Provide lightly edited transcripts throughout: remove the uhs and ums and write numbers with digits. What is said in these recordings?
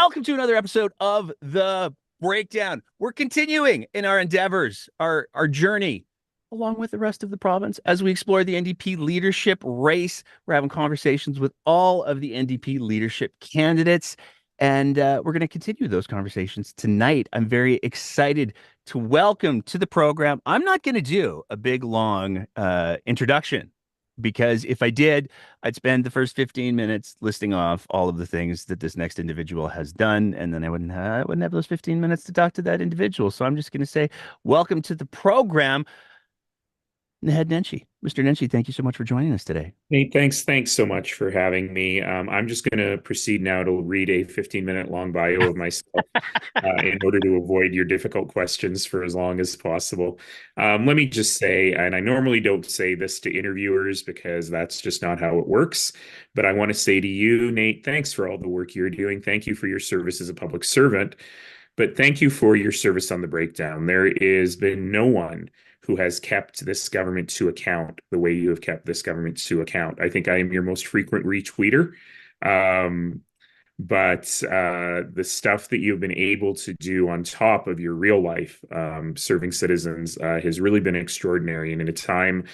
Welcome to another episode of The Breakdown. We're continuing in our endeavors, our journey, along with the rest of the province as we explore the NDP leadership race. We're having conversations with all of the NDP leadership candidates, and we're going to continue those conversations tonight. I'm very excited to welcome to the program. I'm not going to do a big, long introduction because if I did, I'd spend the first 15 minutes listing off all of the things that this next individual has done, and then I wouldn't have those 15 minutes to talk to that individual. So I'm just going to say, welcome to the program, Naheed Nenshi. Mr. Nenshi, thank you so much for joining us today. Nate, thanks so much for having me. I'm just going to proceed now to read a 15-minute long bio of myself in order to avoid your difficult questions for as long as possible. Let me just say, and I normally don't say this to interviewers because that's just not how it works, but I want to say to you, Nate, thanks for all the work you're doing. Thank you for your service as a public servant, but thank you for your service on the breakdown. There has been no one who has kept this government to account the way you have kept this government to account. I think I am your most frequent retweeter. Um, but the stuff that you've been able to do on top of your real life serving citizens has really been extraordinary. And in a time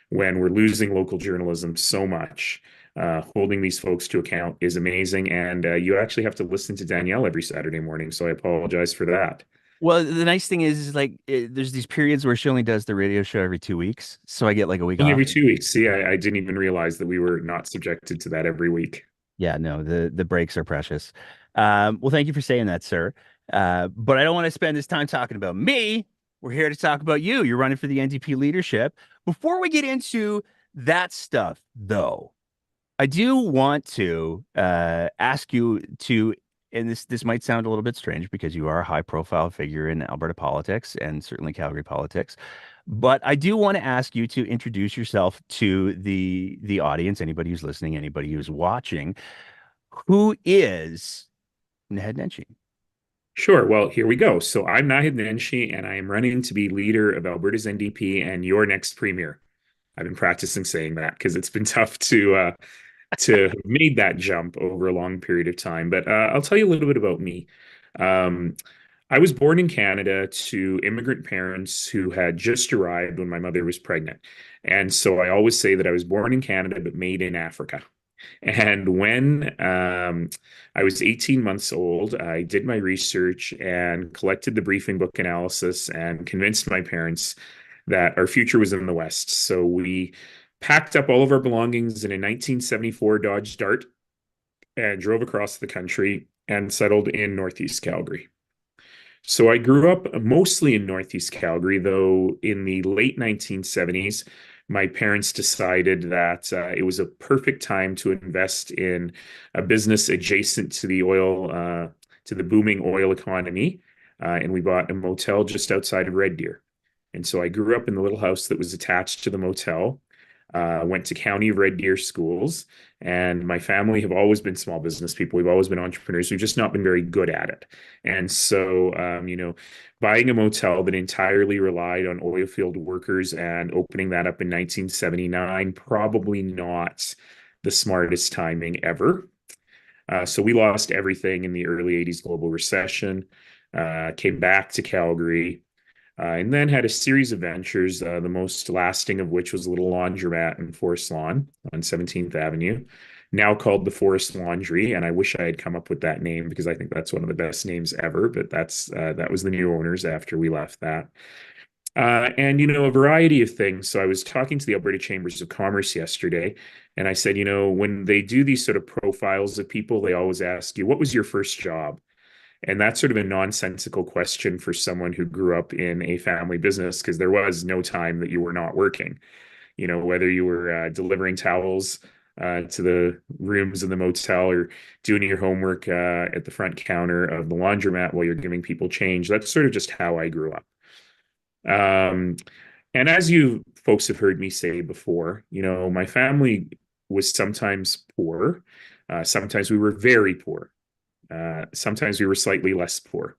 when we're losing local journalism so much, holding these folks to account is amazing. And you actually have to listen to Danielle every Saturday morning. So I apologize for that. Well, the nice thing is like there's these periods where she only does the radio show every 2 weeks, so I get like a week Only off. every 2 weeks. See, I didn't even realize that we were not subjected to that every week. Yeah, no, the breaks are precious. Well, thank you for saying that, sir. But I don't want to spend this time talking about me. We're here to talk about you. You're running for the NDP leadership. Before we get into that stuff, though, I do want to ask you to, and this might sound a little bit strange because you are a high profile figure in Alberta politics and certainly Calgary politics, but I do want to ask you to introduce yourself to the audience, anybody who's listening, anybody who's watching. Who is Naheed Nenshi? Sure. Well, here we go. So I'm Naheed Nenshi, and I am running to be leader of Alberta's NDP and your next premier. I've been practicing saying that because it's been tough to have made that jump over a long period of time. But I'll tell you a little bit about me. Um, I was born in Canada to immigrant parents who had just arrived when my mother was pregnant. And so I always say that I was born in Canada, but made in Africa. And when I was 18 months old, I did my research and collected the briefing book analysis and convinced my parents that our future was in the West. So we packed up all of our belongings in a 1974 Dodge Dart and drove across the country and settled in Northeast Calgary. So I grew up mostly in Northeast Calgary, though in the late 1970s, my parents decided that it was a perfect time to invest in a business adjacent to to the booming oil economy. And we bought a motel just outside of Red Deer. And so I grew up in the little house that was attached to the motel, went to County of Red Deer schools, and my family have always been small business people. We've always been entrepreneurs. We've just not been very good at it. And so, buying a motel that entirely relied on oil field workers and opening that up in 1979, probably not the smartest timing ever. So we lost everything in the early 80s global recession, came back to Calgary, and then had a series of ventures, the most lasting of which was a little laundromat in Forest Lawn on 17th Avenue, now called the Forest Laundry. And I wish I had come up with that name because I think that's one of the best names ever. But that was the new owners after we left that. And a variety of things. So I was talking to the Alberta Chambers of Commerce yesterday, and I said, when they do these sort of profiles of people, they always ask you, what was your first job? And that's sort of a nonsensical question for someone who grew up in a family business because there was no time that you were not working. Whether you were delivering towels to the rooms in the motel or doing your homework at the front counter of the laundromat while you're giving people change. That's sort of just how I grew up. Um, and as you folks have heard me say before, my family was sometimes poor. Sometimes we were very poor. Sometimes we were slightly less poor.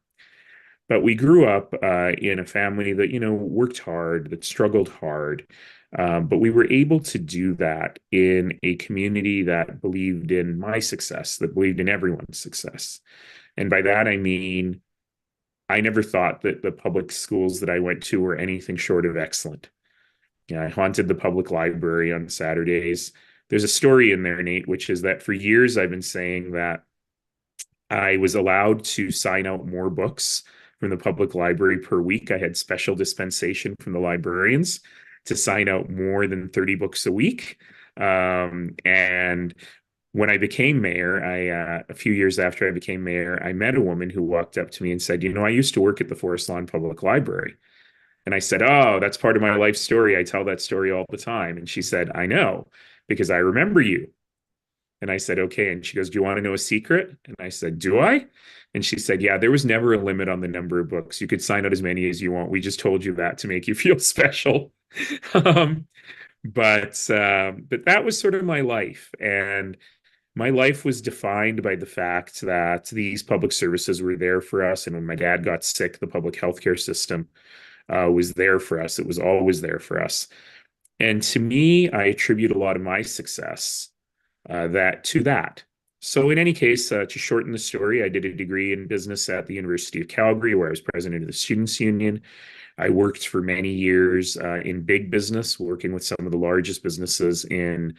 But we grew up in a family that, worked hard, that struggled hard. But we were able to do that in a community that believed in my success, that believed in everyone's success. And by that, I mean, I never thought that the public schools that I went to were anything short of excellent. Yeah, I haunted the public library on Saturdays. There's a story in there, Nate, which is that for years I've been saying that I was allowed to sign out more books from the public library per week. I had special dispensation from the librarians to sign out more than 30 books a week. And when I became mayor, a few years after I became mayor, I met a woman who walked up to me and said, "You know, I used to work at the Forest Lawn Public Library." And I said, "Oh, that's part of my life story. I tell that story all the time." And she said, "I know, because I remember you." And I said, "Okay." And she goes, "Do you want to know a secret?" And I said, "Do I?" And she said, "Yeah, there was never a limit on the number of books. You could sign out as many as you want. We just told you that to make you feel special." um, but that was sort of my life. And my life was defined by the fact that these public services were there for us. And when my dad got sick, the public healthcare system was there for us. It was always there for us. And to me, I attribute a lot of my success that to that. So in any case, to shorten the story, I did a degree in business at the University of Calgary, where I was president of the Students' Union. I worked for many years in big business, working with some of the largest businesses in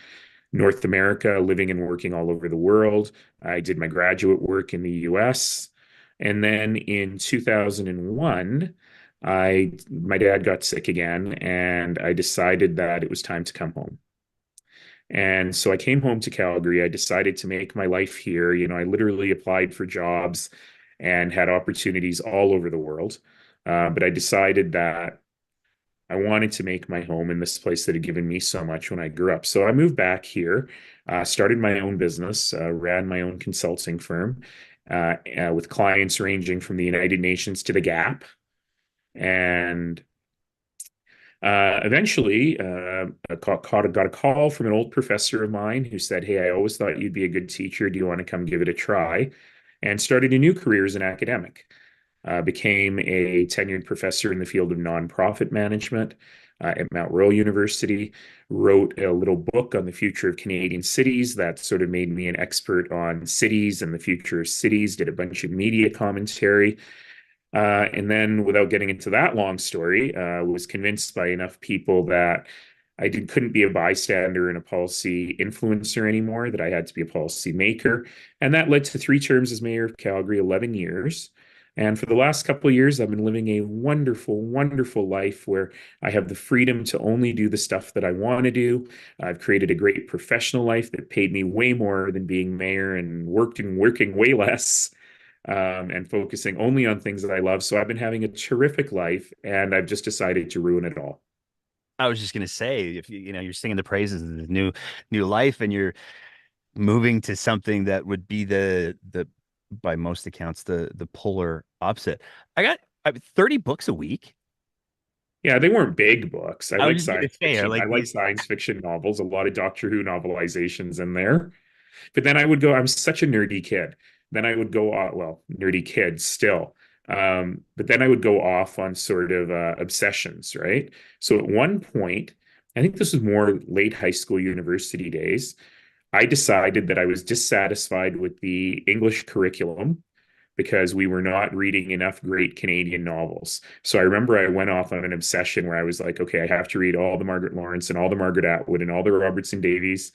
North America, living and working all over the world. I did my graduate work in the US. And then in 2001, my dad got sick again, and I decided that it was time to come home. And so I came home to Calgary. I decided to make my life here. You know, I literally applied for jobs and had opportunities all over the world. But I decided that I wanted to make my home in this place that had given me so much when I grew up. So I moved back here, started my own business, ran my own consulting firm with clients ranging from the United Nations to the Gap. And eventually, got a call from an old professor of mine who said, "Hey, I always thought you'd be a good teacher. Do you want to come give it a try?" And started a new career as an academic. Became a tenured professor in the field of nonprofit management at Mount Royal University. Wrote a little book on the future of Canadian cities that sort of made me an expert on cities and the future of cities. Did a bunch of media commentary. And then, without getting into that long story, was convinced by enough people that couldn't be a bystander and a policy influencer anymore, that I had to be a policy maker. And that led to 3 terms as mayor of Calgary, 11 years. And for the last couple of years, I've been living a wonderful, wonderful life where I have the freedom to only do the stuff that I want to do. I've created a great professional life that paid me way more than being mayor, and working way less, and focusing only on things that I love. So I've been having a terrific life, and I've just decided to ruin it all. I was just gonna say, if you're singing the praises of the new life, and you're moving to something that would be the by most accounts the polar opposite. I 30 books a week. Yeah, they weren't big books. I I was like just gonna science say, are fiction. I like like these. science fiction novels, a lot of Doctor Who novelizations in there. But then I would go, I'm such a nerdy kid. Then I would go, well, nerdy kid still. But then I would go off on sort of obsessions, right? So at one point, I think this was more late high school, university days, I decided that I was dissatisfied with the English curriculum because we were not reading enough great Canadian novels. So I remember I went off on an obsession where I was like, okay, I have to read all the Margaret Lawrence and all the Margaret Atwood and all the Robertson Davies.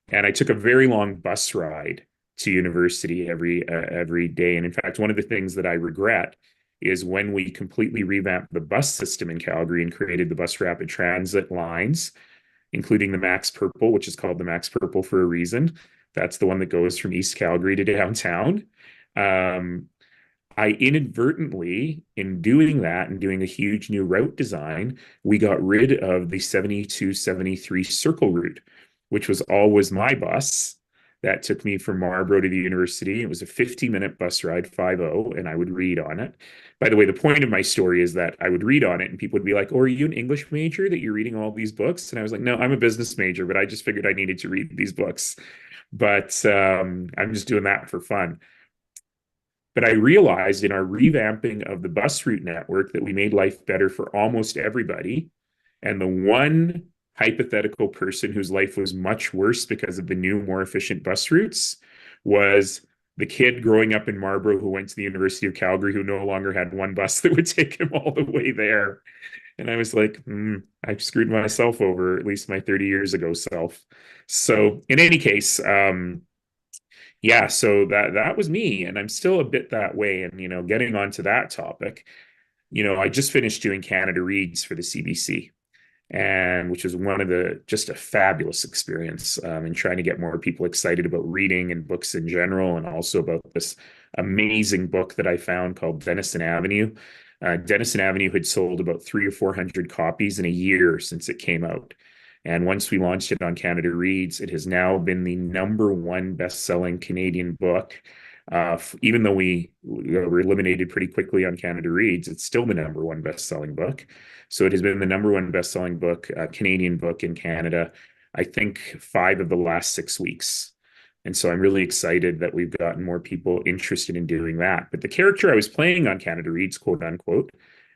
And I took a very long bus ride to university every day. And in fact, one of the things that I regret is when we completely revamped the bus system in Calgary and created the bus rapid transit lines, including the Max Purple, which is called the Max Purple for a reason. That's the one that goes from East Calgary to downtown. Um, I inadvertently, in doing that and doing a huge new route design, we got rid of the 7273 Circle route, which was always my bus that took me from Marlborough to the university. It was a 50-minute bus ride, 50, and I would read on it. By the way, the point of my story is that I would read on it and people would be like, "Oh, are you an English major that you're reading all these books?" And I was like, "No, I'm a business major, but I just figured I needed to read these books." But I'm just doing that for fun. But I realized in our revamping of the bus route network that we made life better for almost everybody. And the one hypothetical person whose life was much worse because of the new, more efficient bus routes was the kid growing up in Marlborough who went to the University of Calgary who no longer had one bus that would take him all the way there. And I was like, I screwed myself over, at least my 30 years ago self. So in any case, yeah, so that was me, and I'm still a bit that way. And getting onto that topic, I just finished doing Canada Reads for the CBC, and which was one of the just a fabulous experience in trying to get more people excited about reading and books in general, and also about this amazing book that I found called Denison Avenue. Denison Avenue had sold about 300 or 400 copies in a year since it came out. And once we launched it on Canada Reads, it has now been the #1 best-selling Canadian book. Even though we were eliminated pretty quickly on Canada Reads, it's still the #1 best-selling book. So it has been the #1 best-selling book, Canadian book in Canada, I think 5 of the last 6 weeks. And so I'm really excited that we've gotten more people interested in doing that. But the character I was playing on Canada Reads, quote unquote,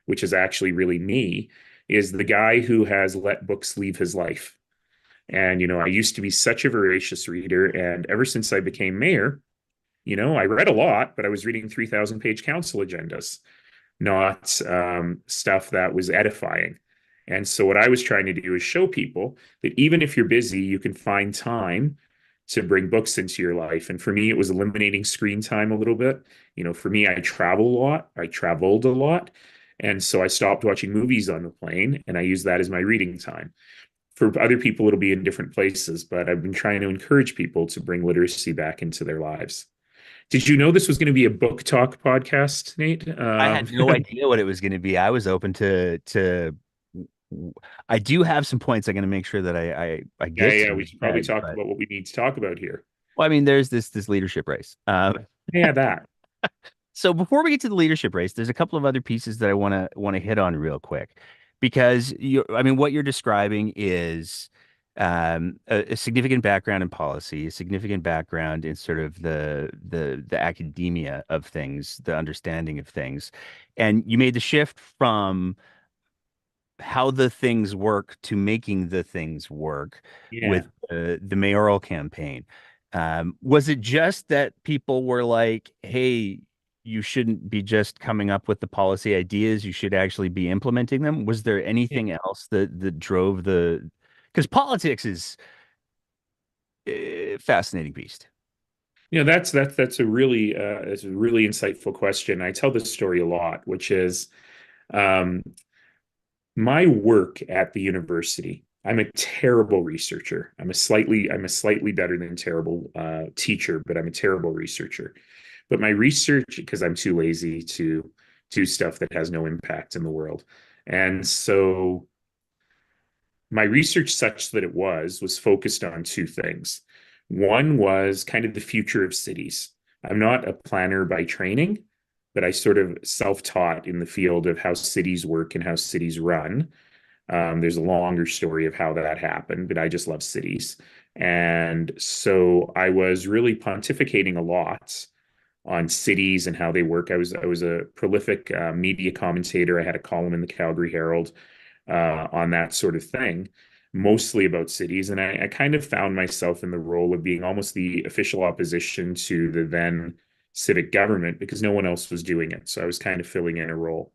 which is actually really me, is the guy who has let books leave his life. And, I used to be such a voracious reader. And ever since I became mayor, I read a lot, but I was reading 3,000-page council agendas, not stuff that was edifying. And so what I was trying to do is show people that even if you're busy, you can find time to bring books into your life. And for me, it was eliminating screen time a little bit. For me, I travel a lot. I traveled a lot. And so I stopped watching movies on the plane, and I use that as my reading time. For other people, it'll be in different places, but I've been trying to encourage people to bring literacy back into their lives. Did you know this was going to be a book talk podcast, Nate? I had no idea what it was going to be. I was open to. I do have some points I'm going to make sure that I Yeah, get yeah, to. we should probably talk But about what we need to talk about here. well, I mean, there's this leadership race. Yeah, that. So before we get to the leadership race, there's a couple of other pieces that I want to hit on real quick, because I mean, what you're describing is a significant background in policy, a significant background in sort of the academia of things, the understanding of things, and you made the shift from how the things work to making the things work Yeah. with the mayoral campaign. Was it just that people were like, hey, you shouldn't be just coming up with the policy ideas, you should actually be implementing them? Was there anything else that drove the, because politics is a fascinating beast. That's a really insightful question. I tell this story a lot, which is um, my work at the university. I'm a terrible researcher. I'm a slightly better than terrible teacher, but I'm a terrible researcher. But my research, because I'm too lazy to do stuff that has no impact in the world. And so my research, such that it was focused on two things. One was kind of the future of cities. I'm not a planner by training, but I sort of self-taught in the field of how cities work and how cities run. There's a longer story of how that happened, but I just love cities. And so I was really pontificating a lot on cities and how they work. I was a prolific media commentator. I had a column in the Calgary Herald on that sort of thing, mostly about cities. And I kind of found myself in the role of being almost the official opposition to the then civic government because no one else was doing it. So I was kind of filling in a role.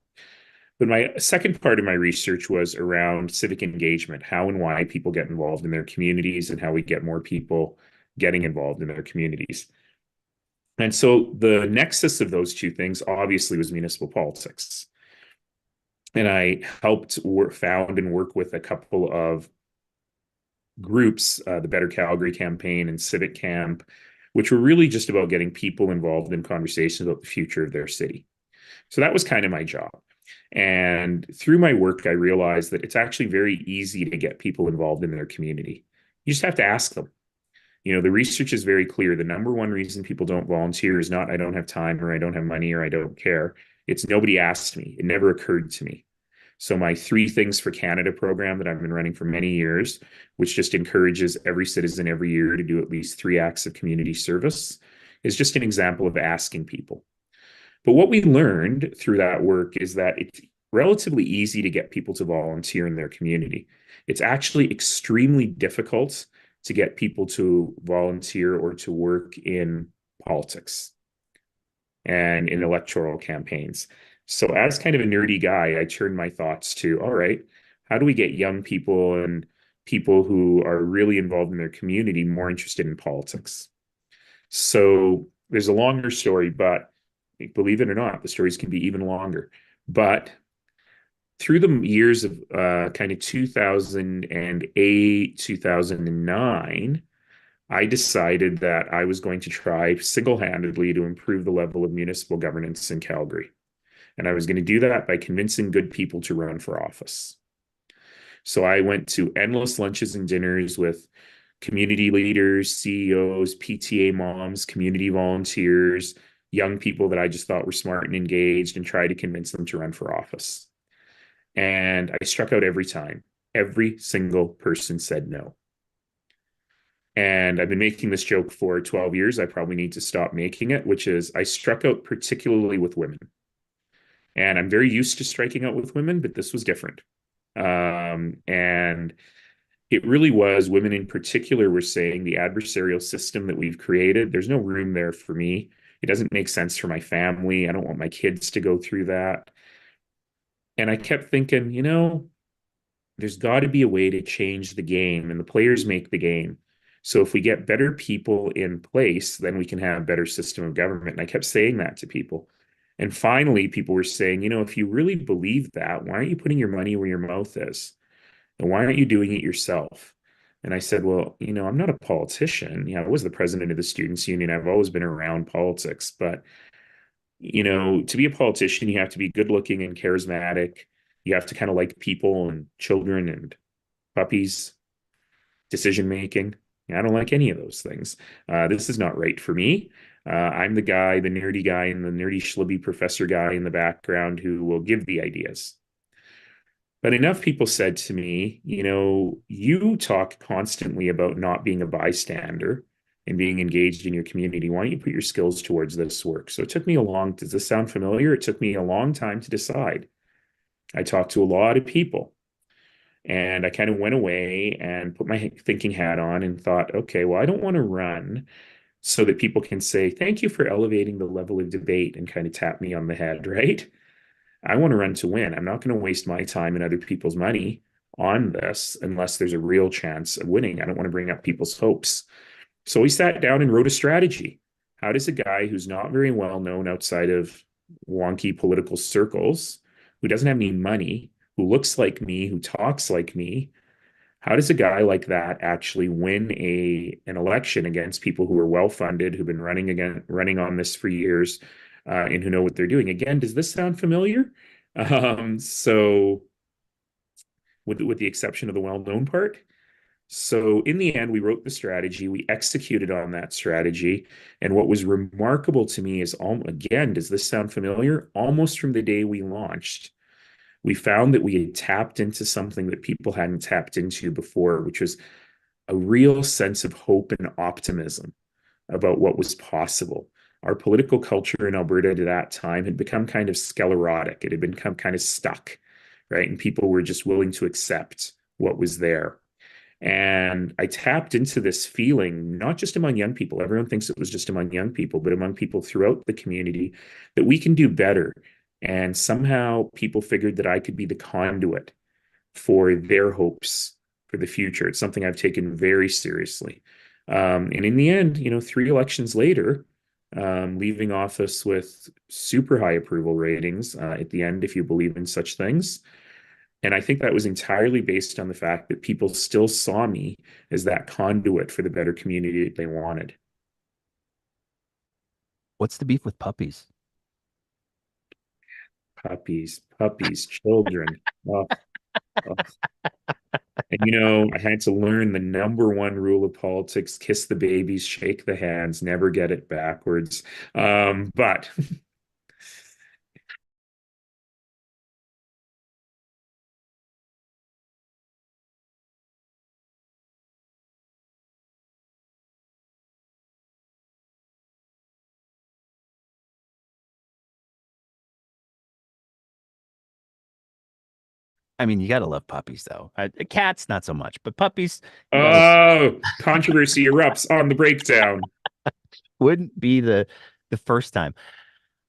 But my second part of my research was around civic engagement, how and why people get involved in their communities and how we get more people getting involved in their communities. And so the nexus of those two things obviously was municipal politics. And I helped found and work with a couple of groups, the Better Calgary campaign and Civic Camp, which were really just about getting people involved in conversations about the future of their city. So that was kind of my job. And through my work, I realized that it's actually very easy to get people involved in their community. You just have to ask them. The research is very clear. The #1 reason people don't volunteer is not I don't have time or I don't have money or I don't care. It's nobody asked me. It never occurred to me. So my 3 Things for Canada program that I've been running for many years, which just encourages every citizen every year to do at least 3 acts of community service, is just an example of asking people. But what we learned through that work is that relatively easy to get people to volunteer in their community. It's actually extremely difficult to get people to volunteer or to work in politics and in electoral campaigns. So, as kind of a nerdy guy, I turned my thoughts to, all right, how do we get young people and people who are really involved in their community more interested in politics? So, there's a longer story, but believe it or not, the stories can be even longer. But through the years of kind of 2008, 2009, I decided that I was going to try single-handedly to improve the level of municipal governance in Calgary. And I was going to do that by convincing good people to run for office. So I went to endless lunches and dinners with community leaders, CEOs, PTA moms, community volunteers, young people that I just thought were smart and engaged, and tried to convince them to run for office. And I struck out every time. Every single person said no. And I've been making this joke for 12 years. I probably need to stop making it, which is I struck out particularly with women. And I'm very used to striking out with women, but this was different. And it really was women in particular were saying the adversarial system that we've created, there's no room there for me. It doesn't make sense for my family. I don't want my kids to go through that. And I kept thinking, there's got to be a way to change the game, and the players make the game. So if we get better people in place, then we can have a better system of government. And I kept saying that to people. And finally, people were saying, if you really believe that, why aren't you putting your money where your mouth is? And why aren't you doing it yourself? And I said, well, I'm not a politician. I was the president of the Students' Union. I've always been around politics. But, to be a politician, you have to be good looking and charismatic. You have to kind of like people and children and puppies, decision making. I don't like any of those things. This is not right for me. I'm the guy, the nerdy guy, and the nerdy schlubby professor guy in the background who will give the ideas. But enough people said to me, you talk constantly about not being a bystander and being engaged in your community. Why don't you put your skills towards this work? So it took me does this sound familiar? It took me a long time to decide. I talked to a lot of people. And I kind of went away and put my thinking hat on and thought, okay, well, I don't want to run so that people can say, thank you for elevating the level of debate and kind of tap me on the head, right? I want to run to win. I'm not going to waste my time and other people's money on this unless there's a real chance of winning. I don't want to bring up people's hopes. So we sat down and wrote a strategy. How does a guy who's not very well known outside of wonky political circles, who doesn't have any money, who looks like me, who talks like me, how does a guy like that actually win an election against people who are well funded, who've been running on this for years, and who know what they're doing? Again, does this sound familiar? So, with the exception of the well-known part. So in the end, we wrote the strategy, we executed on that strategy. And what was remarkable to me is, again, does this sound familiar? Almost from the day we launched, we found that we had tapped into something that people hadn't tapped into before, which was a real sense of hope and optimism about what was possible. Our political culture in Alberta at that time had become kind of sclerotic. It had become kind of stuck, right? And people were just willing to accept what was there. And I tapped into this feeling, not just among young people. Everyone thinks it was just among young people, but among people throughout the community, that we can do better. And somehow people figured that I could be the conduit for their hopes for the future. It's something I've taken very seriously. And in the end, 3 elections later, leaving office with super high approval ratings at the end, if you believe in such things. And I think that was entirely based on the fact that people still saw me as that conduit for the better community that they wanted. What's the beef with puppies? Puppies, children. Oh, oh. And I had to learn the number one rule of politics: kiss the babies, shake the hands, never get it backwards. But I mean, you gotta love puppies though. Cats, not so much, but puppies, you gotta. Oh, controversy erupts on the breakdown. Wouldn't be the first time.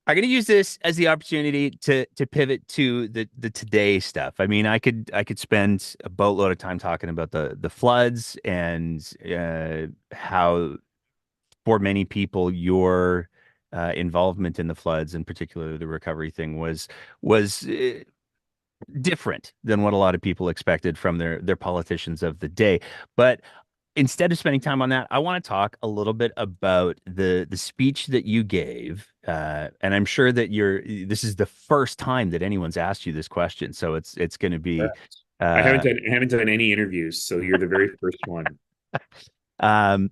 I'm going to use this as the opportunity to pivot to the today stuff. I mean, I could spend a boatload of time talking about the floods and how for many people your involvement in the floods, and particularly the recovery thing, was different than what a lot of people expected from their politicians of the day. But instead of spending time on that, I want to talk a little bit about the speech that you gave. And I'm sure that this is the first time that anyone's asked you this question. So it's going to be uh, I haven't done any interviews, so you're the very first one. Um,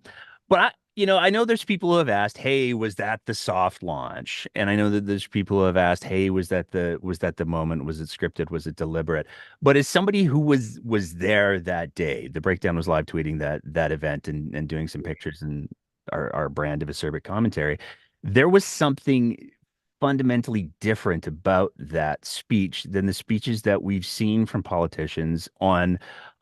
but I know there's people who have asked, "Hey, was that the soft launch?" And I know that there's people who have asked, "Hey, was that the moment? Was it scripted? Was it deliberate?" But as somebody who was there that day, the breakdown was live tweeting that event and doing some pictures and our brand of acerbic commentary. There was something fundamentally different about that speech than the speeches that we've seen from politicians on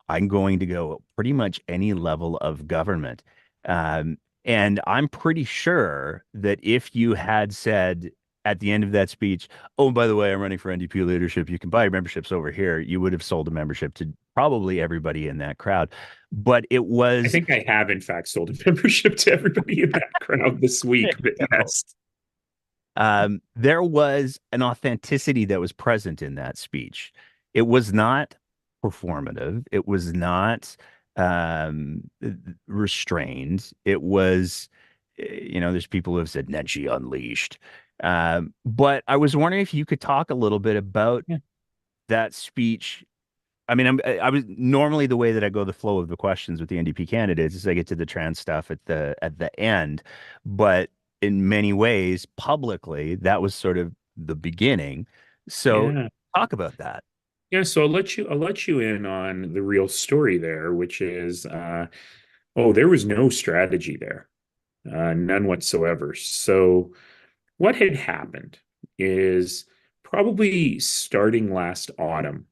I'm going to go pretty much any level of government. Um, and I'm pretty sure that if you had said at the end of that speech, oh, by the way, I'm running for NDP leadership, you can buy memberships over here, you would have sold a membership to probably everybody in that crowd. But it I was, think I have, in fact, sold a membership to everybody in that crowd this week, but yes. there was an authenticity that was present in that speech. It was not performative. It was not um, restrained. It was, there's people who have said Nenshi unleashed. But I was wondering if you could talk a little bit about Yeah. that speech. I mean, I was normally the way that I go the flow of the questions with the NDP candidates is I get to the trans stuff at the end, but in many ways, publicly, that was sort of the beginning. So Yeah. talk about that. Yeah, so I'll let you in on the real story there, which is oh, there was no strategy there. None whatsoever. So what had happened is probably starting last autumn,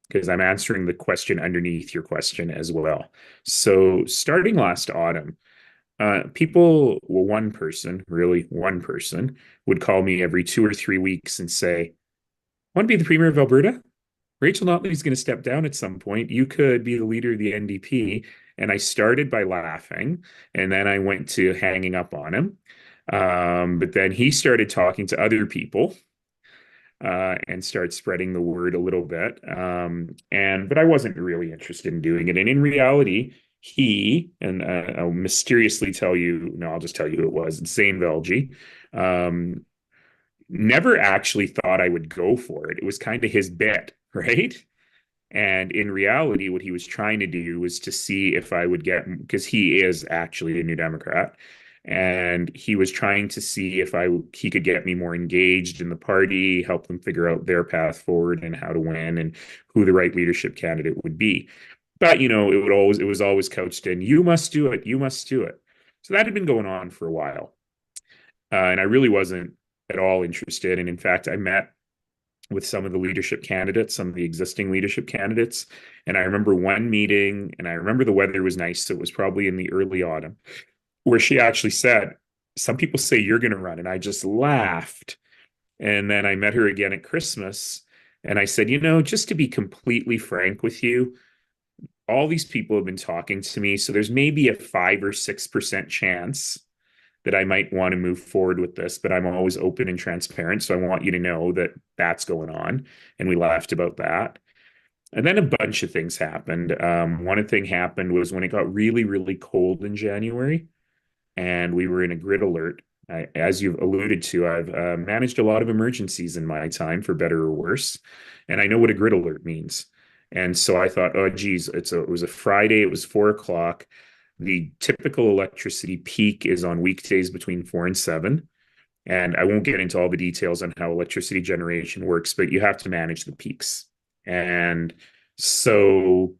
because I'm answering the question underneath your question as well. So starting last autumn, people, well, one person, really one person, would call me every 2 or 3 weeks and say, "Want to be the premier of Alberta? Rachel Notley's going to step down at some point. You could be the leader of the NDP." And I started by laughing, and then I went to hanging up on him. But then he started talking to other people and start spreading the word a little bit. But I wasn't really interested in doing it. And in reality, he and I'll mysteriously tell you. No, I'll just tell you who it was. It's Zane Velji. Um, Never actually thought I would go for it. It was kind of his bet, right? And in reality, what he was trying to do was to see if I would get, because he is actually a New Democrat, and he was trying to see if he could get me more engaged in the party, help them figure out their path forward and how to win and who the right leadership candidate would be. But it was always couched in, "You must do it, you must do it." So that had been going on for a while, and I really wasn't at all interested. And in fact, I met with some of the leadership candidates, some of the existing leadership candidates. And I remember one meeting, and I remember the weather was nice. So it was probably in the early autumn, where she actually said, "Some people say you're going to run." And I just laughed. And then I met her again at Christmas. And I said, just to be completely frank with you, all these people have been talking to me. So there's maybe a 5 or 6% chance that I might want to move forward with this, but I'm always open and transparent. So I want you to know that that's going on. And we laughed about that. And then a bunch of things happened. One thing happened was when it got really, really cold in January and we were in a grid alert. As you've alluded to, I've managed a lot of emergencies in my time, for better or worse. And I know what a grid alert means. And so I thought, oh, geez, it was a Friday, it was 4 o'clock. The typical electricity peak is on weekdays between 4 and 7. And I won't get into all the details on how electricity generation works, but you have to manage the peaks. And so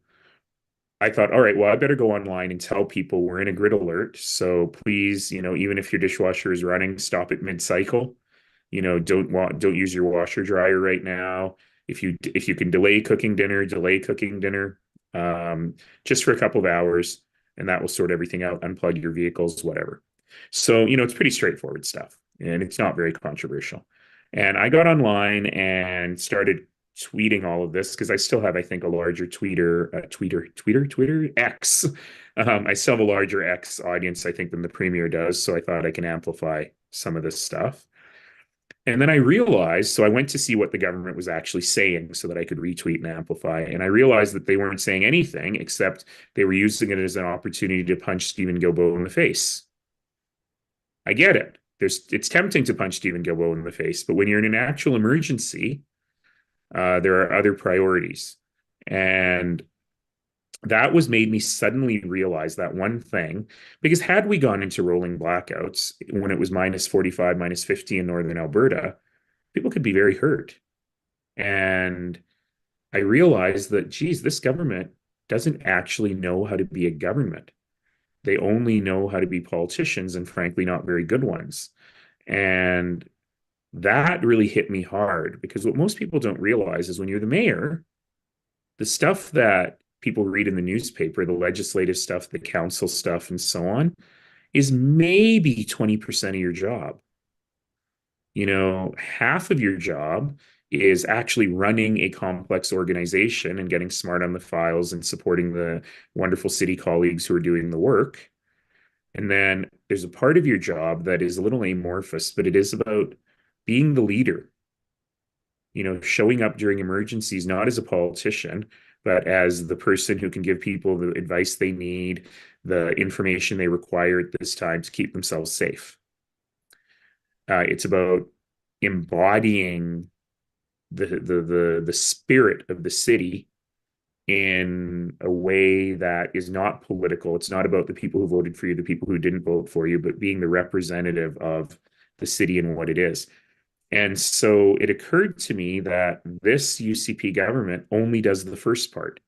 I thought, all right, well, I better go online and tell people we're in a grid alert. So please, even if your dishwasher is running, stop it mid-cycle. Don't use your washer dryer right now. If you can delay cooking dinner, just for a couple of hours, and that will sort everything out. Unplug your vehicles, whatever. So, it's pretty straightforward stuff, and it's not very controversial. And I got online and started tweeting all of this because I still have, I think, a larger Twitter X. I still have a larger X audience, I think, than the Premier does. So I thought I can amplify some of this stuff. And then I realized, so I went to see what the government was actually saying so that I could retweet and amplify. And I realized that they weren't saying anything except they were using it as an opportunity to punch Stephen Guilbeault in the face. I get it. It's tempting to punch Stephen Guilbeault in the face, but when you're in an actual emergency, there are other priorities. And that was made me suddenly realize that one thing, because had we gone into rolling blackouts when it was -45, -50 in northern Alberta, people could be very hurt. And I realized that, geez, this government doesn't actually know how to be a government. They only know how to be politicians, and frankly, not very good ones. And that really hit me hard, because what most people don't realize is when you're the mayor, the stuff that people read in the newspaper, the legislative stuff, the council stuff, and so on, is maybe 20% of your job. Half of your job is actually running a complex organization and getting smart on the files and supporting the wonderful city colleagues who are doing the work. And then there's a part of your job that is a little amorphous, but it is about being the leader, showing up during emergencies, not as a politician, but as the person who can give people the advice they need, the information they require at this time to keep themselves safe. It's about embodying the spirit of the city in a way that is not political. It's not about the people who voted for you, the people who didn't vote for you, but being the representative of the city and what it is. And so it occurred to me that this UCP government only does the first part.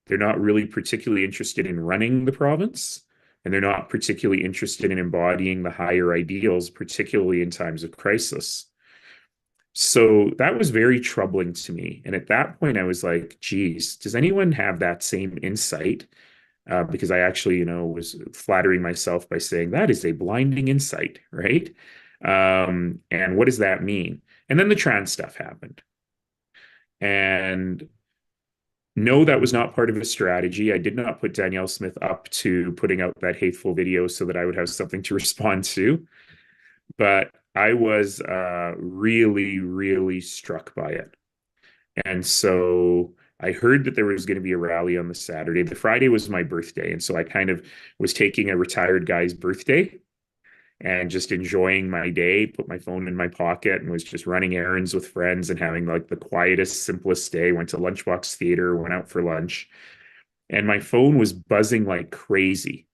They're not really particularly interested in running the province, and they're not particularly interested in embodying the higher ideals, particularly in times of crisis. So that was very troubling to me. And at that point, I was like, geez, does anyone have that same insight? Because I actually, was flattering myself by saying that is a blinding insight, right? And what does that mean? And then the trans stuff happened. And no, that was not part of a strategy. I did not put Danielle Smith up to putting out that hateful video so that I would have something to respond to. But I was really, really struck by it. And so I heard that there was going to be a rally on the Saturday. The Friday was my birthday. And so I kind of was taking a retired guy's birthday and just enjoying my day, put my phone in my pocket and was just running errands with friends and having like the quietest, simplest day. Went to Lunchbox Theater, went out for lunch, and my phone was buzzing like crazy.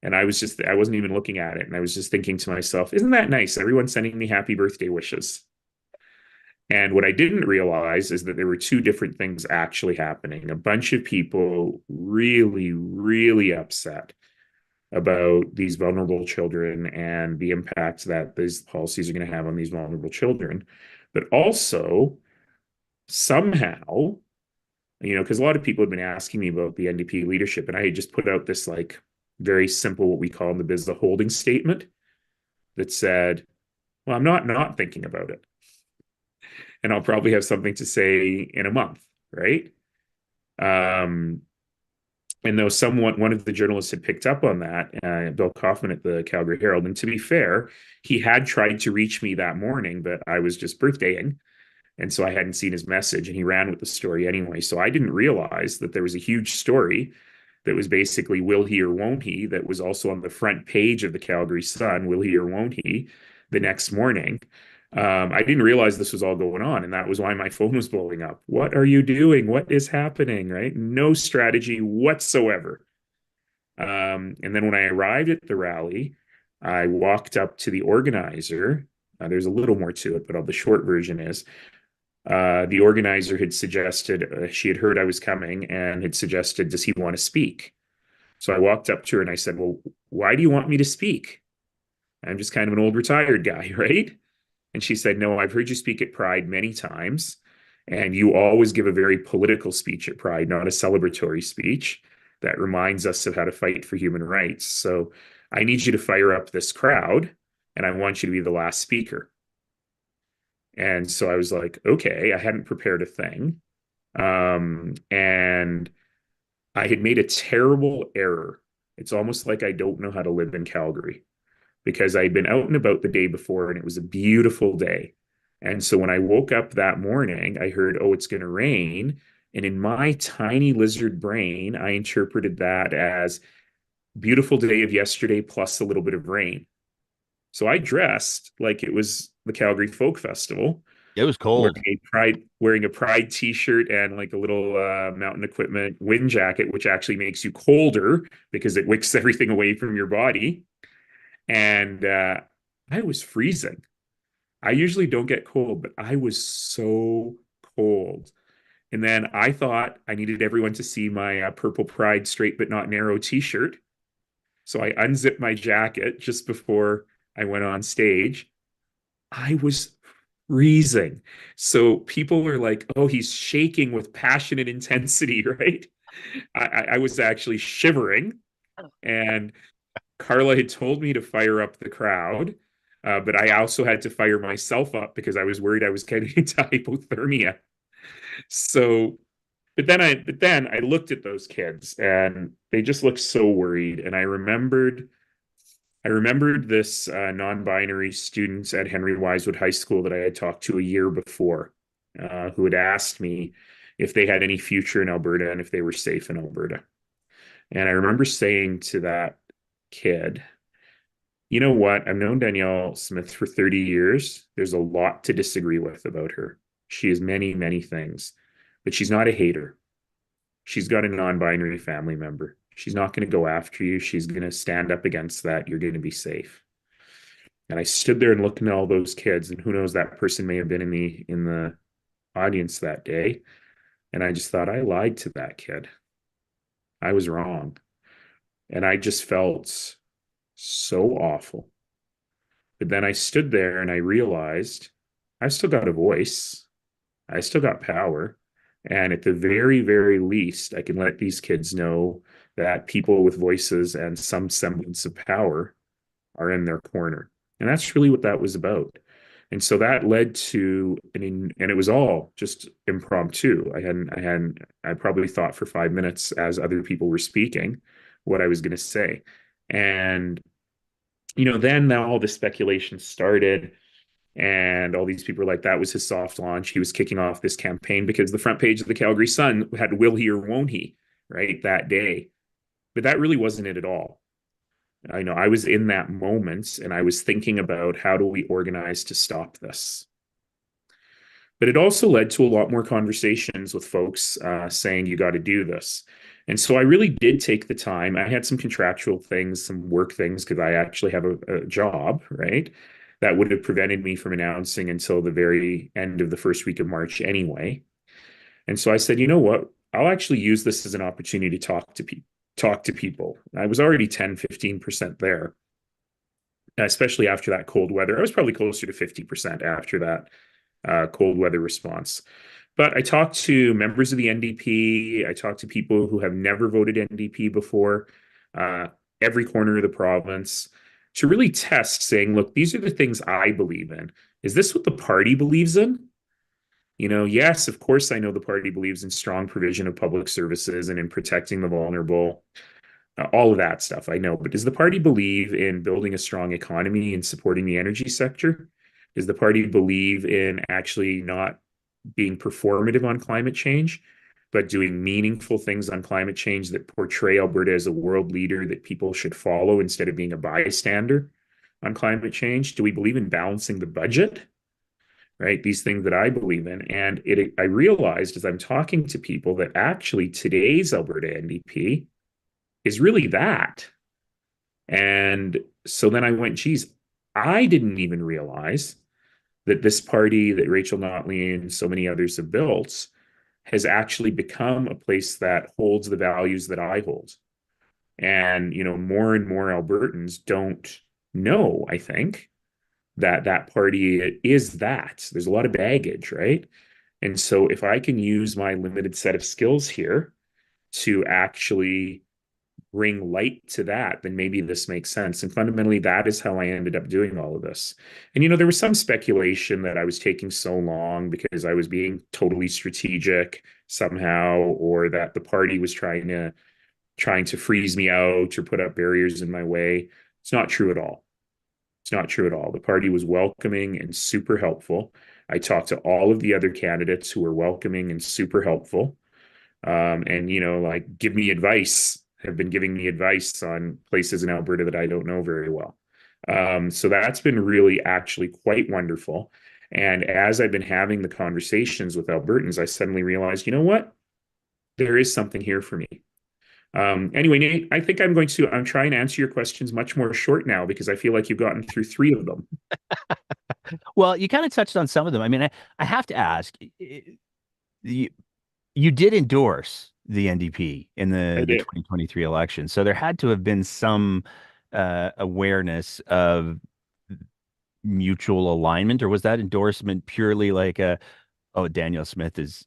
And I wasn't even looking at it. And I was just thinking to myself, isn't that nice? Everyone's sending me happy birthday wishes. And what I didn't realize is that there were two different things actually happening. A bunch of people really, really upset about these vulnerable children and the impact that these policies are going to have on these vulnerable children. But also, somehow, because a lot of people have been asking me about the NDP leadership, and I had just put out this like very simple, what we call in the biz, the holding statement that said, well, I'm not thinking about it. And I'll probably have something to say in a month, right? And though one of the journalists had picked up on that, Bill Kaufman at the Calgary Herald, and to be fair, he had tried to reach me that morning, but I was just birthdaying. And so I hadn't seen his message, and he ran with the story anyway. So I didn't realize that there was a huge story that was basically will he or won't he, that was also on the front page of the Calgary Sun, will he or won't he, the next morning. I didn't realize this was all going on, and that was why my phone was blowing up. What are you doing? What is happening, right? No strategy whatsoever. And then when I arrived at the rally, I walked up to the organizer. There's a little more to it, but the short version is the organizer had suggested, she had heard I was coming and had suggested, does he want to speak? So I walked up to her and I said, well, why do you want me to speak? I'm just kind of an old retired guy, right? And she said, no, I've heard you speak at Pride many times. And you always give a very political speech at Pride, not a celebratory speech that reminds us of how to fight for human rights. So I need you to fire up this crowd, and I want you to be the last speaker. And so I was like, okay, I hadn't prepared a thing. And I had made a terrible error. It's almost like I don't know how to live in Calgary because I'd been out and about the day before and it was a beautiful day. And so when I woke up that morning, I heard, oh, it's going to rain. And in my tiny lizard brain, I interpreted that as beautiful day of yesterday plus a little bit of rain. So I dressed like it was the Calgary Folk Festival, It was cold. wearing a pride t-shirt and like a little mountain equipment wind jacket, which actually makes you colder because it wicks everything away from your body. And I was freezing. I usually don't get cold, but I was so cold. And then I thought I needed everyone to see my purple pride straight but not narrow t-shirt. So I unzipped my jacket just before I went on stage. I was freezing. So people were like, oh, he's shaking with passionate intensity, right? I was actually shivering. And Carla had told me to fire up the crowd, but I also had to fire myself up because I was worried I was getting into hypothermia. So, but then I looked at those kids and they just looked so worried. And I remembered this non-binary student at Henry Wisewood High School that I had talked to a year before, who had asked me if they had any future in Alberta and if they were safe in Alberta. And I remember saying to that kid, you know what? I've known Danielle Smith for 30 years. There's a lot to disagree with about her. She is many, many things, but she's not a hater. She's got a non-binary family member. She's not going to go after you. She's going to stand up against that. You're going to be safe. And I stood there and looked at all those kids, and who knows, that person may have been in the audience that day. And I just thought I lied to that kid. I was wrong. And I just felt so awful. But then I stood there and I realized I've still got a voice. I still got power. And at the very, very least, I can let these kids know that people with voices and some semblance of power are in their corner. And that's really what that was about. And so that led to and it was all just impromptu. I probably thought for 5 minutes as other people were speaking what I was going to say. And, then all the speculation started. And all these people were like, that was his soft launch. He was kicking off this campaign because the front page of the Calgary Sun had will he or won't he, right, that day. But that really wasn't it at all. I know I was in that moment and I was thinking about how do we organize to stop this. But it also led to a lot more conversations with folks saying, you got to do this. And so I really did take the time. I had some contractual things, some work things, because I actually have a job, right? That would have prevented me from announcing until the very end of the first week of March anyway. And so I said, you know what? I'll actually use this as an opportunity to talk to people. I was already 10-15% there, especially after that cold weather. I was probably closer to 50% after that cold weather response. But I talked to members of the NDP. I talked to people who have never voted NDP before, every corner of the province, to really test saying, look, these are the things I believe in. Is this what the party believes in? Yes, of course, I know the party believes in strong provision of public services and in protecting the vulnerable, all of that stuff, I know. But does the party believe in building a strong economy and supporting the energy sector? Does the party believe in actually not being performative on climate change, but doing meaningful things on climate change that portray Alberta as a world leader that people should follow instead of being a bystander on climate change? Do we believe in balancing the budget? Right? These things that I believe in. And I realized as I'm talking to people that actually today's Alberta NDP is really that. And so then I went, geez, I didn't even realize that this party that Rachel Notley and so many others have built has actually become a place that holds the values that I hold. And, more and more Albertans don't know, I think, that party is that. There's a lot of baggage, right? And so if I can use my limited set of skills here to actually bring light to that, then maybe this makes sense. And fundamentally, that is how I ended up doing all of this. And, there was some speculation that I was taking so long because I was being totally strategic somehow, or that the party was trying to freeze me out or put up barriers in my way. It's not true at all. It's not true at all. The party was welcoming and super helpful. I talked to all of the other candidates who were welcoming and super helpful. And, like give me advice, have been giving me advice on places in Alberta that I don't know very well. So that's been really actually quite wonderful. And as I've been having the conversations with Albertans, I suddenly realized, you know what? There is something here for me. Anyway, Nate, I think I'm trying to answer your questions much more short now because I feel like you've gotten through three of them. Well, you kind of touched on some of them. I mean, I have to ask, you, you did endorse the NDP in I the did. 2023 election. So there had to have been some awareness of mutual alignment, or was that endorsement purely like oh, Danielle Smith is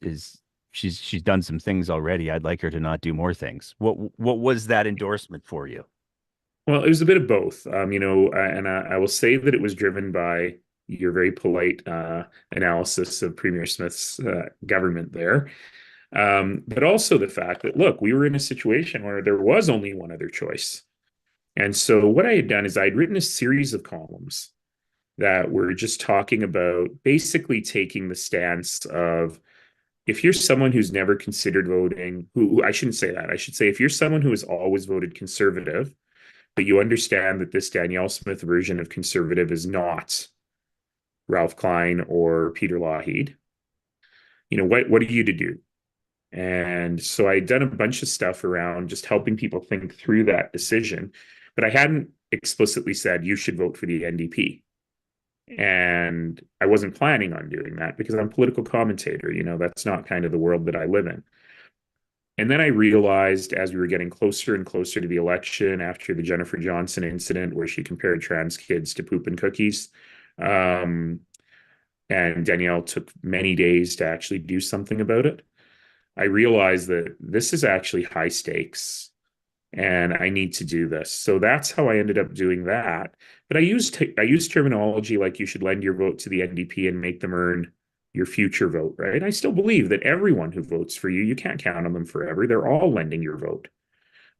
she's done some things already. I'd like her to not do more things. What was that endorsement for you? Well, it was a bit of both. And I will say that it was driven by your very polite analysis of Premier Smith's government there. But also the fact that, look, we were in a situation where there was only one other choice. And so what I had done is I'd written a series of columns that were just talking about basically taking the stance of, if you're someone who's never considered voting, who I shouldn't say that. I should say if you're someone who has always voted conservative, but you understand that this Danielle Smith version of conservative is not Ralph Klein or Peter Lougheed, what are you to do? And so I'd done a bunch of stuff around just helping people think through that decision, but I hadn't explicitly said you should vote for the NDP. And I wasn't planning on doing that because I'm a political commentator. That's not kind of the world that I live in. And then I realized as we were getting closer and closer to the election after the Jennifer Johnson incident where she compared trans kids to poop and cookies, um, and Danielle took many days to actually do something about it, I realized that this is actually high stakes and I need to do this. So that's how I ended up doing that. But I used terminology like you should lend your vote to the NDP and make them earn your future vote, right? I still believe that everyone who votes for you, you can't count on them forever. They're all lending your vote.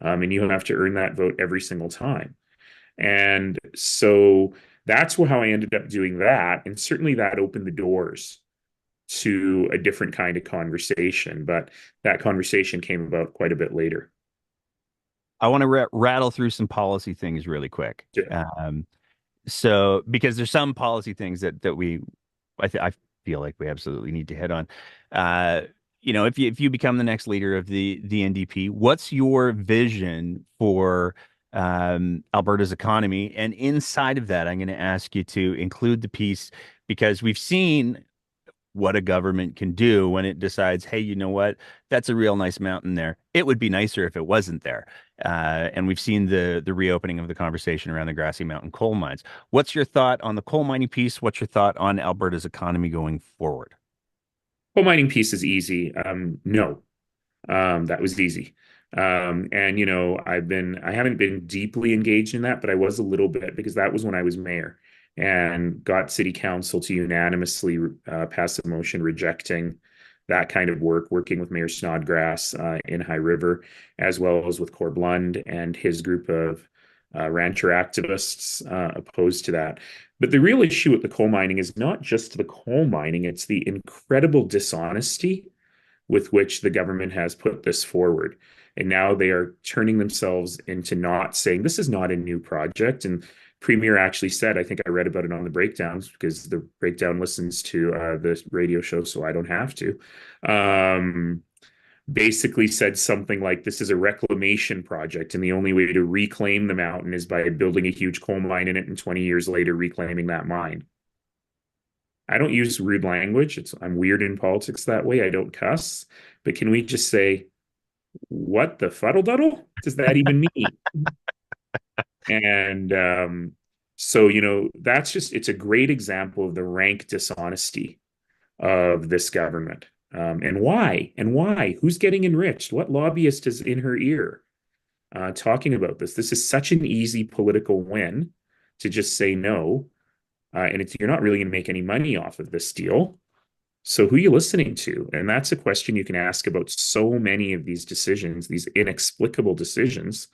And you have to earn that vote every single time. And so that's how I ended up doing that. And certainly that opened the doors to a different kind of conversation. But that conversation came about quite a bit later. I want to rattle through some policy things really quick. Yeah. So because there's some policy things that I feel like we absolutely need to hit on. Uh, if you become the next leader of the NDP, what's your vision for Alberta's economy? And inside of that, I'm going to ask you to include the piece because we've seen what a government can do when it decides, hey, you know what? That's a real nice mountain there. It would be nicer if it wasn't there. And we've seen the reopening of the conversation around the Grassy Mountain coal mines. What's your thought on the coal mining piece? What's your thought on Alberta's economy going forward? Coal mining piece is easy. No, that was easy. And I haven't been deeply engaged in that, but I was a little bit because that was when I was mayor and got city council to unanimously pass a motion rejecting that kind of work, working with Mayor Snodgrass in High River, as well as with Corb Lund and his group of rancher activists opposed to that. But the real issue with the coal mining is not just the coal mining, it's the incredible dishonesty with which the government has put this forward. And now they are turning themselves into not saying this is not a new project. And Premier actually said, I think I read about it on the breakdowns because the breakdown listens to the radio show, so I don't have to. Basically said something like this is a reclamation project, and the only way to reclaim the mountain is by building a huge coal mine in it, and 20 years later reclaiming that mine. I don't use rude language. I'm weird in politics that way. I don't cuss. But can we just say, what the fuddle duddle does that even mean? And so, it's a great example of the rank dishonesty of this government. And why? And why? Who's getting enriched? What lobbyist is in her ear talking about this? This is such an easy political win to just say no. And you're not really going to make any money off of this deal. So who are you listening to? And that's a question you can ask about so many of these decisions, these inexplicable decisions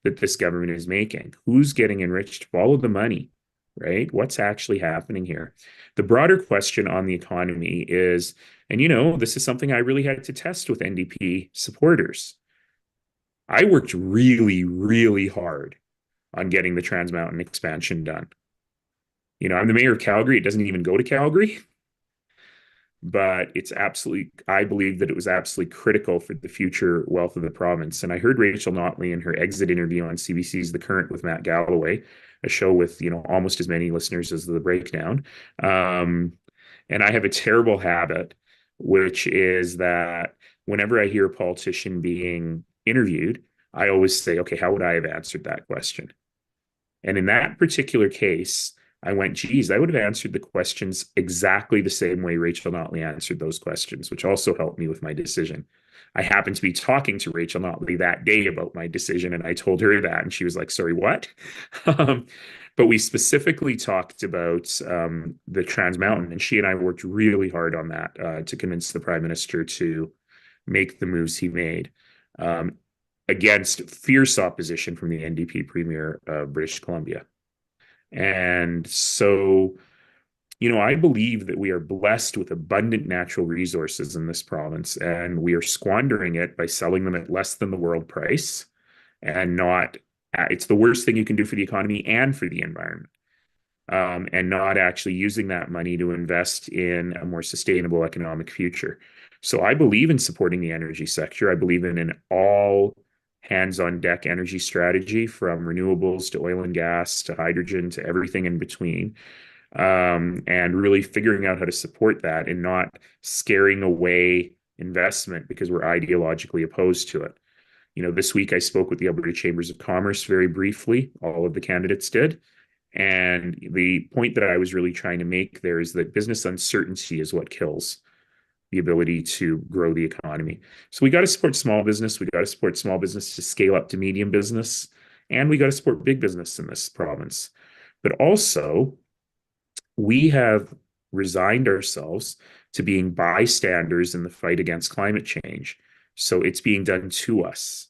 that this government is making. Who's getting enriched? Follow the money, right? What's actually happening here? The broader question on the economy is, and this is something I really had to test with NDP supporters. I worked really, really hard on getting the Trans Mountain expansion done. I'm the mayor of Calgary. It doesn't even go to Calgary, but I believe that it was absolutely critical for the future wealth of the province. And I heard Rachel Notley in her exit interview on CBC's The Current with Matt Galloway, a show with, almost as many listeners as The Breakdown. And I have a terrible habit, which is that whenever I hear a politician being interviewed, I always say, okay, how would I have answered that question? And in that particular case, I went, geez, I would have answered the questions exactly the same way Rachel Notley answered those questions, which also helped me with my decision. I happened to be talking to Rachel Notley that day about my decision, and I told her that, and she was like, sorry, what? But we specifically talked about the Trans Mountain, and she and I worked really hard on that to convince the Prime Minister to make the moves he made. Against fierce opposition from the NDP Premier of British Columbia. And so, I believe that we are blessed with abundant natural resources in this province, and we are squandering it by selling them at less than the world price and not, it's the worst thing you can do for the economy and for the environment. And not actually using that money to invest in a more sustainable economic future. So I believe in supporting the energy sector. I believe in an all hands on deck energy strategy, from renewables to oil and gas to hydrogen to everything in between, and really figuring out how to support that and not scaring away investment because we're ideologically opposed to it. This week I spoke with the Alberta Chambers of Commerce very briefly. All of the candidates did. And the point that I was really trying to make there is that business uncertainty is what kills the ability to grow the economy. So we got to support small business. We got to support small business to scale up to medium business. And we got to support big business in this province. But also, we have resigned ourselves to being bystanders in the fight against climate change. So it's being done to us.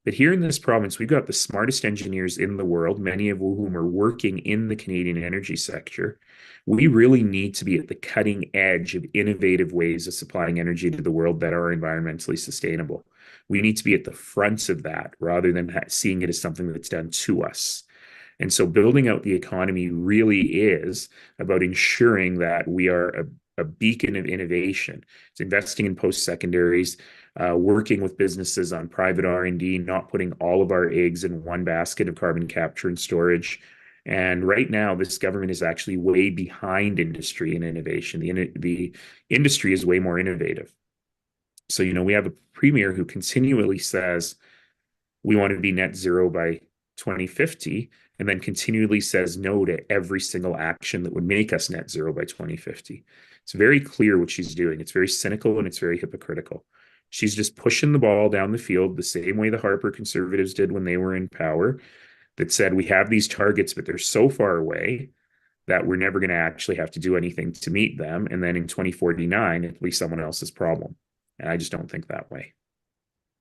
But here in this province, we've got the smartest engineers in the world, many of whom are working in the Canadian energy sector. We really need to be at the cutting edge of innovative ways of supplying energy to the world that are environmentally sustainable. We need to be at the front of that rather than seeing it as something that's done to us. And so building out the economy really is about ensuring that we are a beacon of innovation. It's investing in post-secondaries, working with businesses on private R&D, not putting all of our eggs in one basket of carbon capture and storage. And right now, this government is actually way behind industry and innovation. The industry is way more innovative. So, we have a premier who continually says, we want to be net zero by 2050, and then continually says no to every single action that would make us net zero by 2050. It's very clear what she's doing. It's very cynical and it's very hypocritical. She's just pushing the ball down the field the same way the Harper Conservatives did when they were in power, that said, we have these targets, but they're so far away that we're never going to actually have to do anything to meet them. And then in 2049, it'll be someone else's problem. And I just don't think that way.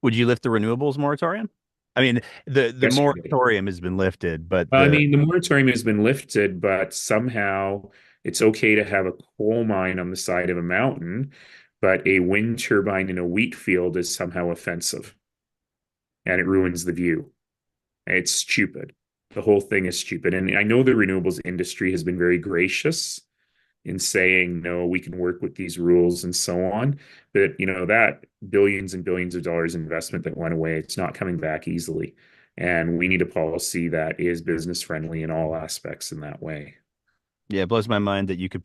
Would you lift the renewables moratorium? I mean, the Yesterday. moratorium has been lifted, but The moratorium has been lifted, but somehow it's okay to have a coal mine on the side of a mountain, but a wind turbine in a wheat field is somehow offensive, and it ruins the view. It's stupid. The whole thing is stupid. And I know the renewables industry has been very gracious in saying, no, we can work with these rules and so on. But, that billions and billions of dollars investment that went away, it's not coming back easily. And we need a policy that is business friendly in all aspects in that way. yeah, it blows my mind that you could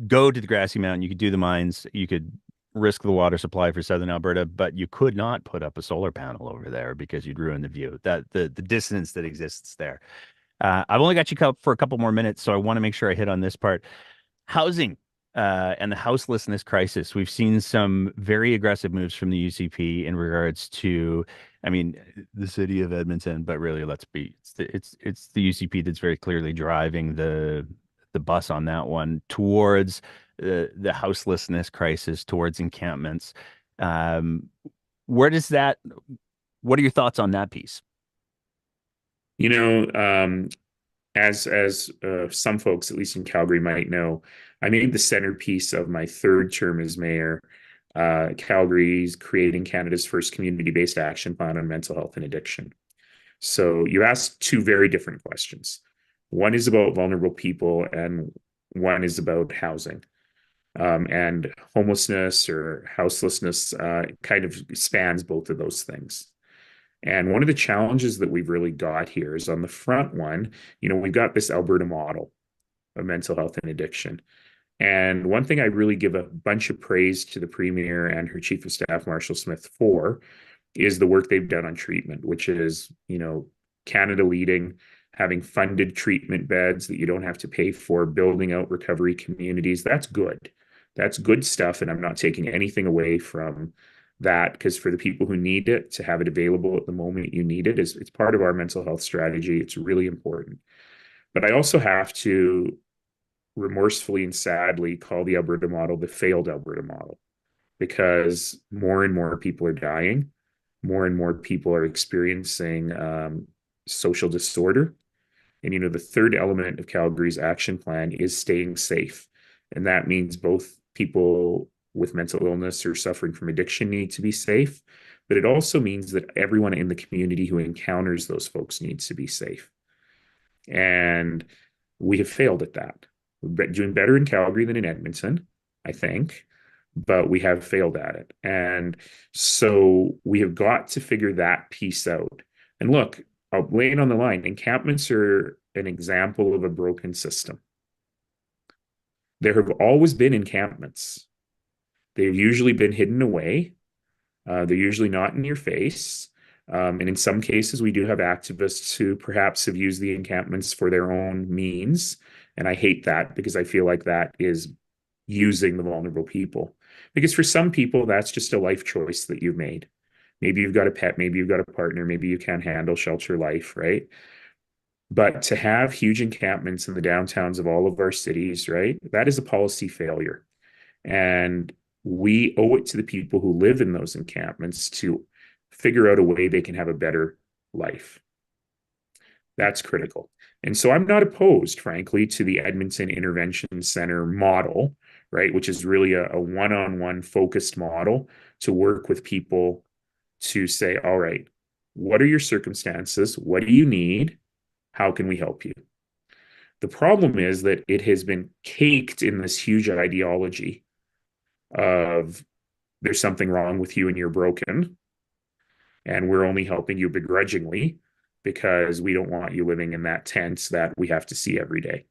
go to the Grassy Mountain, you could do the mines, you could risk the water supply for southern Alberta, but you could not put up a solar panel over there because you'd ruin the view. That the dissonance that exists there. I've only got you for a couple more minutes, so I want to make sure I hit on this part. Housing. and the houselessness crisis. We've seen some very aggressive moves from the UCP in regards to, I mean, the city of Edmonton, but really, it's the UCP that's very clearly driving the bus on that one towards the houselessness crisis, towards encampments. Um, where does that? What are your thoughts on that piece? You know, as some folks, at least in Calgary, might know, I made the centerpiece of my third term as mayor. Calgary's creating Canada's first community-based action plan on mental health and addiction. So you asked two very different questions. One is about vulnerable people, and one is about housing. And homelessness or houselessness kind of spans both of those things. And one of the challenges that we've really got here is on the front one, we've got this Alberta model of mental health and addiction. And one thing I really give a bunch of praise to the Premier and her Chief of Staff, Marshall Smith, for is the work they've done on treatment, which is, Canada leading, having funded treatment beds that you don't have to pay for, building out recovery communities. That's good. That's good stuff. And I'm not taking anything away from that, because for the people who need it, to have it available at the moment you need it it's part of our mental health strategy. It's really important. But I also have to remorsefully and sadly call the Alberta model the failed Alberta model, because more and more people are dying. More and more people are experiencing social disorder. And, the third element of Calgary's action plan is staying safe. And that means both people with mental illness or suffering from addiction need to be safe, but it also means that everyone in the community who encounters those folks needs to be safe. And we have failed at that. We're doing better in Calgary than in Edmonton, I think, but we have failed at it. And so we have got to figure that piece out. And look, I'll lay it on the line. Encampments are an example of a broken system. There have always been encampments. They've usually been hidden away. They're usually not in your face. And in some cases, we do have activists who perhaps have used the encampments for their own means. And I hate that, because I feel like that is using the vulnerable people. Because for some people, that's just a life choice that you've made. Maybe you've got a pet, maybe you've got a partner, maybe you can't handle shelter life, right? But to have huge encampments in the downtowns of all of our cities, right, that is a policy failure. And we owe it to the people who live in those encampments to figure out a way they can have a better life. That's critical. And so I'm not opposed, frankly, to the Edmonton Intervention Center model, right, which is really a one-on-one focused model to work with people to say, all right, what are your circumstances? What do you need? How can we help you? The problem is that it has been caked in this huge ideology of there's something wrong with you and you're broken, and we're only helping you begrudgingly because we don't want you living in that tent that we have to see every day.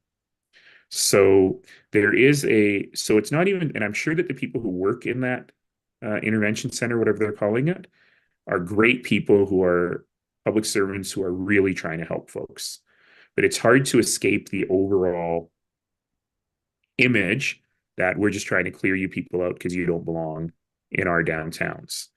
So so it's not even, and I'm sure that the people who work in that intervention center, whatever they're calling it, are great people who are public servants who are really trying to help folks. But it's hard to escape the overall image that we're just trying to clear you people out because you don't belong in our downtowns.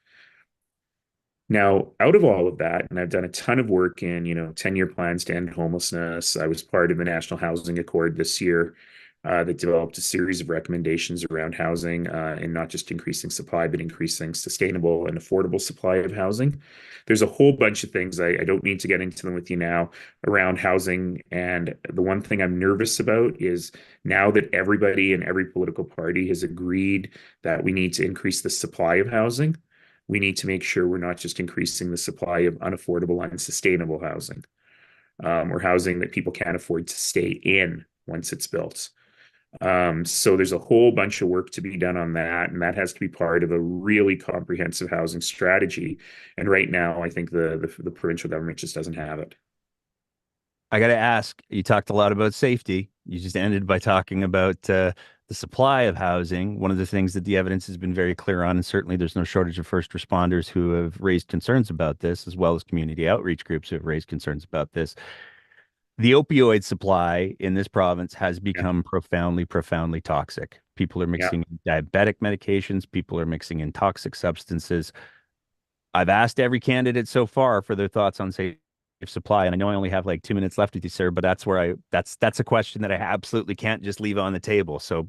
Now, out of all of that, and I've done a ton of work in, 10-year plans to end homelessness. I was part of the National Housing Accord this year that developed a series of recommendations around housing and not just increasing supply, but increasing sustainable and affordable supply of housing. There's a whole bunch of things. I don't need to get into them with you now around housing. And the one thing I'm nervous about is now that everybody in every political party has agreed that we need to increase the supply of housing, we need to make sure we're not just increasing the supply of unaffordable, unsustainable housing, or housing that people can't afford to stay in once it's built. So there's a whole bunch of work to be done on that, and that has to be part of a really comprehensive housing strategy. And right now, I think the provincial government just doesn't have it. I got to ask, you talked a lot about safety. You just ended by talking about the supply of housing. One of the things that the evidence has been very clear on, and certainly there's no shortage of first responders who have raised concerns about this, as well as community outreach groups who have raised concerns about this. the opioid supply in this province has Yeah, become profoundly toxic. People are yeah, mixing in diabetic medications, people are mixing in toxic substances. I've asked every candidate so far for their thoughts on safe supply, and I know I only have like 2 minutes left with you, sir, but that's a question that I absolutely can't just leave on the table. So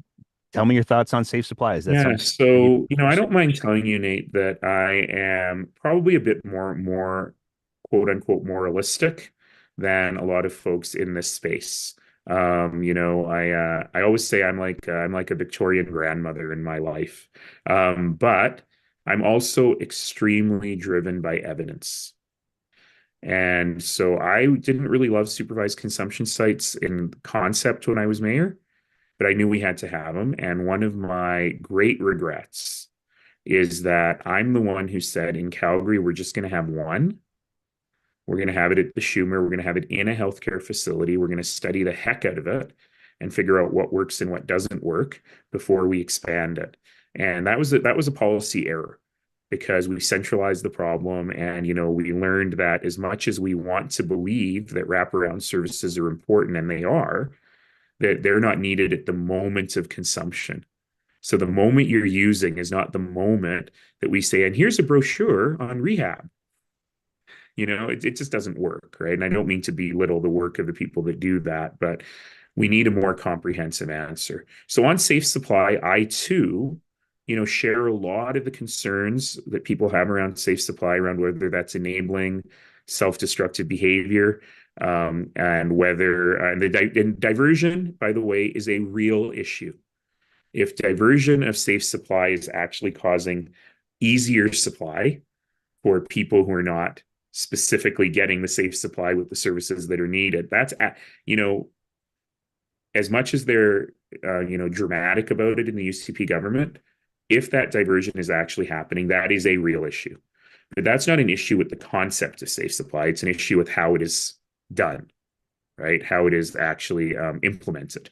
tell me your thoughts on safe supply. Is that yeah. something you So, I pursue? don't mind telling you, Nate, that I am probably a bit more quote unquote moralistic than a lot of folks in this space. I always say I'm like a Victorian grandmother in my life. But I'm also extremely driven by evidence. And so I didn't really love supervised consumption sites in concept when I was mayor, but I knew we had to have them. And one of my great regrets is that I'm the one who said in Calgary, we're just going to have one. We're going to have it at the Schumer. We're going to have it in a healthcare facility. We're going to study the heck out of it and figure out what works and what doesn't work before we expand it. And that was a policy error because we centralized the problem, and we learned that as much as we want to believe that wraparound services are important, and they are, that they're not needed at the moment of consumption. So the moment you're using is not the moment that we say, and here's a brochure on rehab. It just doesn't work, right? And I don't mean to belittle the work of the people that do that, but we need a more comprehensive answer. So on safe supply, I too, share a lot of the concerns that people have around safe supply, around whether that's enabling self-destructive behavior, and whether and diversion, by the way, is a real issue. If diversion of safe supply is actually causing easier supply for people who are not specifically getting the safe supply with the services that are needed. You know, as much as they're, dramatic about it in the UCP government, if that diversion is actually happening, that is a real issue. But that's not an issue with the concept of safe supply. It's an issue with how it is done, right? How it is actually implemented.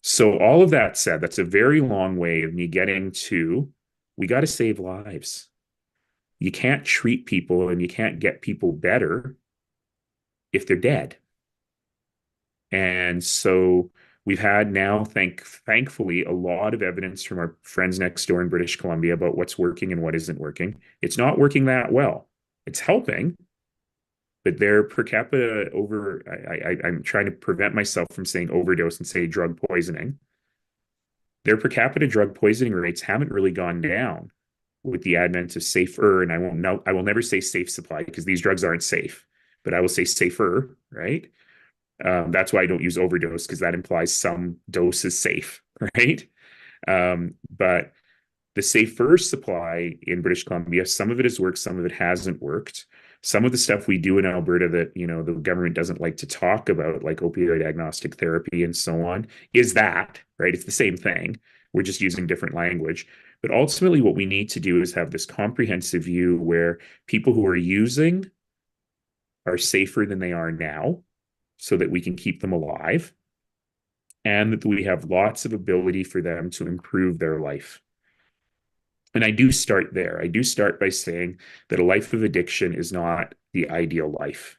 So all of that said, that's a very long way of me getting to, we got to save lives. You can't treat people and you can't get people better if they're dead. And so we've had now, thankfully, a lot of evidence from our friends next door in British Columbia about what's working and what isn't working. It's not working that well. It's helping, but their per capita I'm trying to prevent myself from saying overdose and say drug poisoning. Their per capita drug poisoning rates haven't really gone down with the advent of safer, and I will never say safe supply because these drugs aren't safe, but I will say safer, right? That's why I don't use overdose because that implies some dose is safe, right? But the safer supply in British Columbia, some of it has worked, some of it hasn't worked. Some of the stuff we do in Alberta that, the government doesn't like to talk about, like opioid agnostic therapy and so on, is that, right? It's the same thing. We're just using different language. But ultimately, what we need to do is have this comprehensive view where people who are using are safer than they are now so that we can keep them alive, and that we have lots of ability for them to improve their life. And I do start there. I do start by saying that a life of addiction is not the ideal life.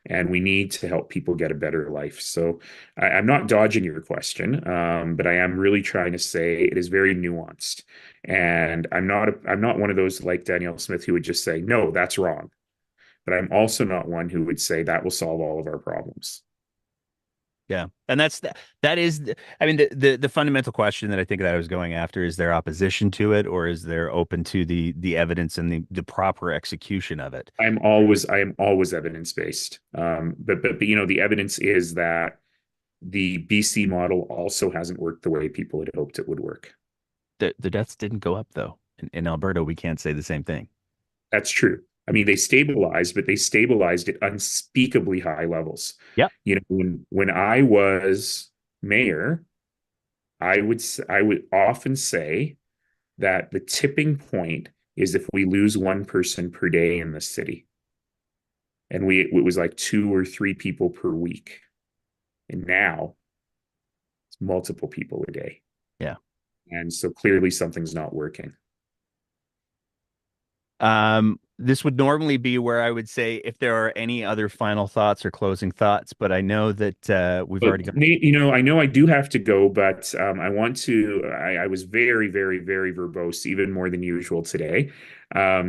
And we need to help people get a better life. So I'm not dodging your question, but I am really trying to say it is very nuanced. And I'm not one of those like Danielle Smith who would just say, no, that's wrong. But I'm also not one who would say that will solve all of our problems. Yeah. And that is, I mean, the fundamental question that I think that I was going after is there opposition to it, or is there open to the evidence and the proper execution of it? I am always evidence based. But the evidence is that the BC model also hasn't worked the way people had hoped it would work. The deaths didn't go up though. In Alberta, we can't say the same thing. That's true. I mean, they stabilized, but they stabilized at unspeakably high levels. Yep. When I was mayor, I would often say that the tipping point is if we lose one person per day in the city, and it was like 2 or 3 people per week, and now it's multiple people a day, Yeah. and so clearly something's not working. This would normally be where I would say if there are any other final thoughts or closing thoughts, but I know that we've But already got. Nate, I know I do have to go, but I want to. I was very, very, very verbose, even more than usual today.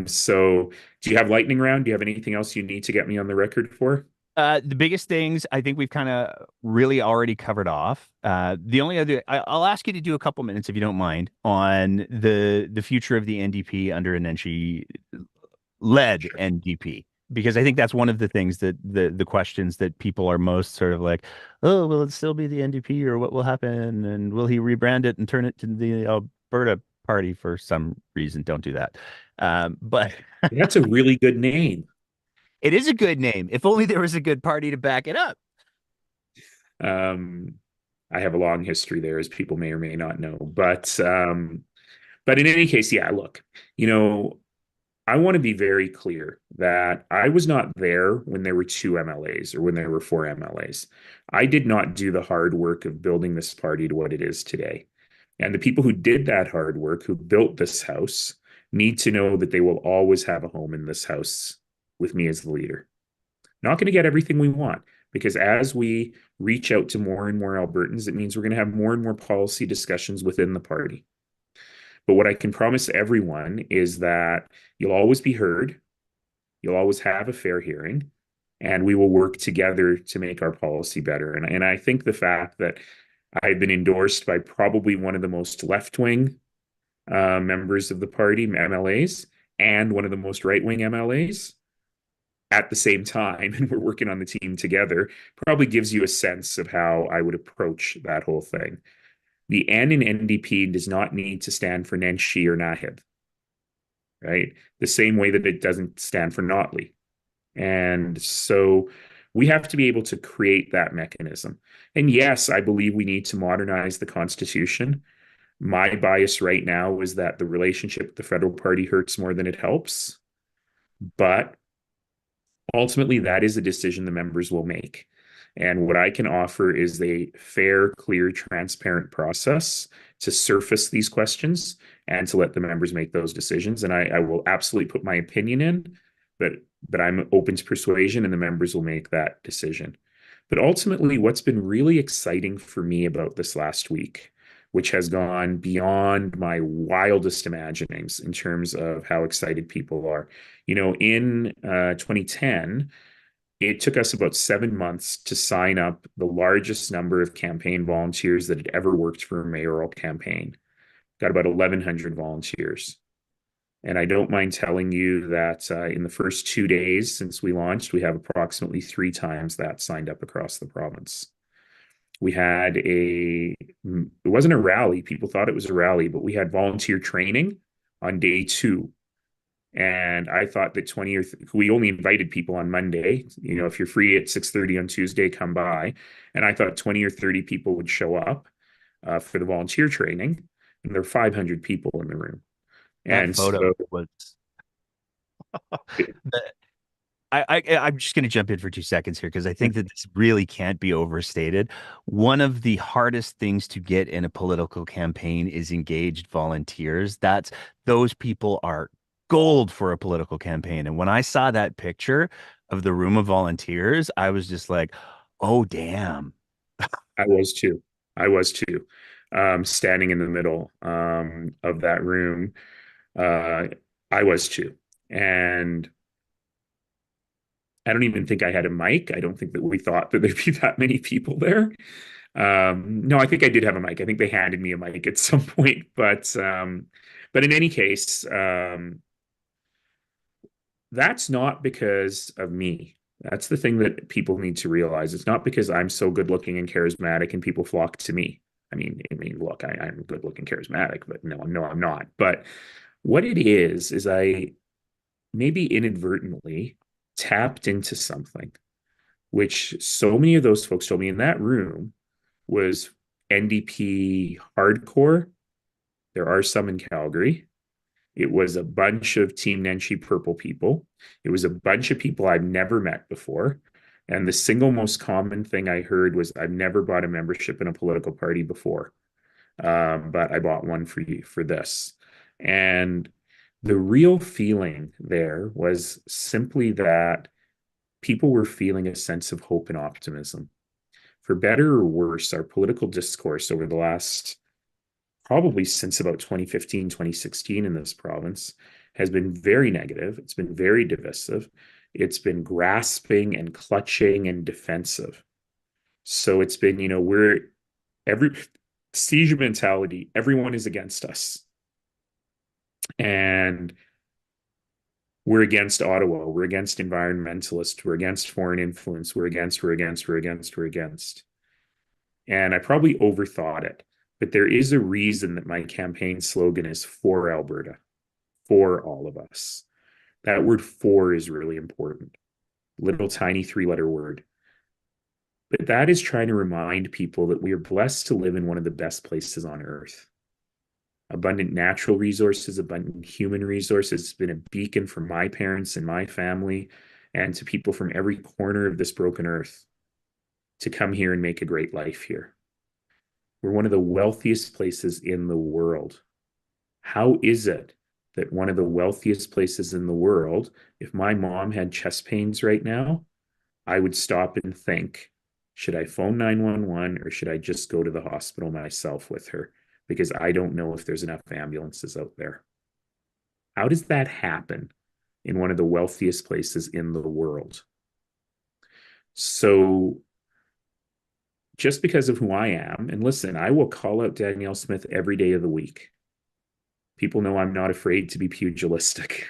So, do you have lightning round? Do you have anything else you need to get me on the record for? The biggest things I think we've kind of really already covered off. The only other I'll ask you to do a couple minutes if you don't mind on the future of the NDP under an Nenshi led Sure. NDP because I think that's one of the things that the questions that people are most sort of like, oh, will it still be the NDP or what will happen and will he rebrand it and turn it to the Alberta Party for some reason? Don't do that. But That's a really good name. it is a good name. If only there was a good party to back it up. Um, I have a long history there, as people may or may not know. But in any case, yeah. Look, you know, I want to be very clear that I was not there when there were two MLAs or when there were four MLAs. I did not do the hard work of building this party to what it is today. And the people who did that hard work, who built this house, need to know that they will always have a home in this house with me as the leader. Not going to get everything we want because as we reach out to more and more Albertans, it means we're going to have more and more policy discussions within the party. But what I can promise everyone is that you'll always be heard, you'll always have a fair hearing, and we will work together to make our policy better. And I think the fact that I've been endorsed by probably one of the most left wing members of the party, MLAs, and one of the most right wing MLAs at the same time, and we're working on the team together, probably gives you a sense of how I would approach that whole thing. The N in NDP does not need to stand for Nenshi or Naheed, right? The same way that it doesn't stand for Notley. And so we have to be able to create that mechanism. And yes, I believe we need to modernize the Constitution. My bias right now is that the relationship with the federal party hurts more than it helps. But ultimately, that is a decision the members will make. And what I can offer is a fair, clear, transparent process to surface these questions and to let the members make those decisions. And I will absolutely put my opinion in, but I'm open to persuasion and the members will make that decision. But ultimately, what's been really exciting for me about this last week, which has gone beyond my wildest imaginings in terms of how excited people are. In 2010, it took us about 7 months to sign up the largest number of campaign volunteers that had ever worked for a mayoral campaign. Got about 1,100 volunteers. And I don't mind telling you that in the first 2 days since we launched, we have approximately three times that signed up across the province. We had it wasn't a rally. People thought it was a rally, but we had volunteer training on day two. And I thought that we only invited people on Monday. If you're free at 6:30 on Tuesday, come by. And I thought 20 or 30 people would show up for the volunteer training. And there were 500 people in the room. That And photo so was. I'm just going to jump in for 2 seconds here because I think that this really can't be overstated. One of the hardest things to get in a political campaign is engaged volunteers. Those people are gold for a political campaign. And when I saw that picture of the room of volunteers, I was just like, oh, damn. I was too. I was too. Standing in the middle of that room, uh, I was too. And I don't even think I had a mic. I don't think that we thought that there'd be that many people there. No, I think I did have a mic. I think they handed me a mic at some point. But in any case, that's not because of me. That's the thing that people need to realize. It's not because I'm so good looking and charismatic and people flock to me. I mean, look, I'm good looking, charismatic, but no, I'm not. But what it is I maybe inadvertently tapped into something, which so many of those folks told me in that room was NDP hardcore. There are some in Calgary. It was a bunch of Team Nenshi Purple people. It was a bunch of people I've never met before. And the single most common thing I heard was, I've never bought a membership in a political party before, but I bought one for you for this. And The real feeling there was simply that people were feeling a sense of hope and optimism. For better or worse, our political discourse over the last probably since about 2015, 2016 in this province has been very negative. It's been very divisive. It's been grasping and clutching and defensive. So it's been, we're every seizure mentality, everyone is against us. And we're against Ottawa, we're against environmentalists, we're against foreign influence, we're against. And I probably overthought it, but there is a reason that my campaign slogan is for Alberta, for all of us. That word for is really important. Little tiny 3-letter word. But that is trying to remind people that we are blessed to live in one of the best places on earth. Abundant natural resources, abundant human resources. It's been a beacon for my parents and my family and to people from every corner of this broken earth to come here and make a great life here. We're one of the wealthiest places in the world. How is it that one of the wealthiest places in the world, if my mom had chest pains right now, I would stop and think, should I phone 911 or should I just go to the hospital myself with her? Because I don't know if there's enough ambulances out there. How does that happen in one of the wealthiest places in the world? So just because of who I am, and listen, I will call out Danielle Smith every day of the week. People know I'm not afraid to be pugilistic.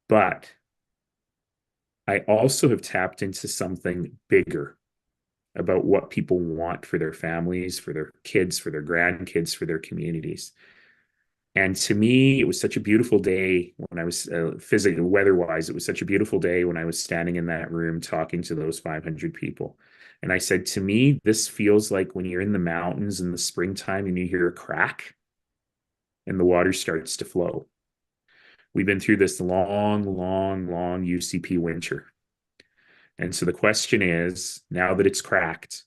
But I also have tapped into something bigger about what people want for their families, for their kids, for their grandkids, for their communities. And to me, it was such a beautiful day when I was physically, weather-wise, it was such a beautiful day when I was standing in that room talking to those 500 people. And I said, to me, this feels like when you're in the mountains in the springtime and you hear a crack and the water starts to flow. We've been through this long, long, long UCP winter. And so the question is, now that it's cracked,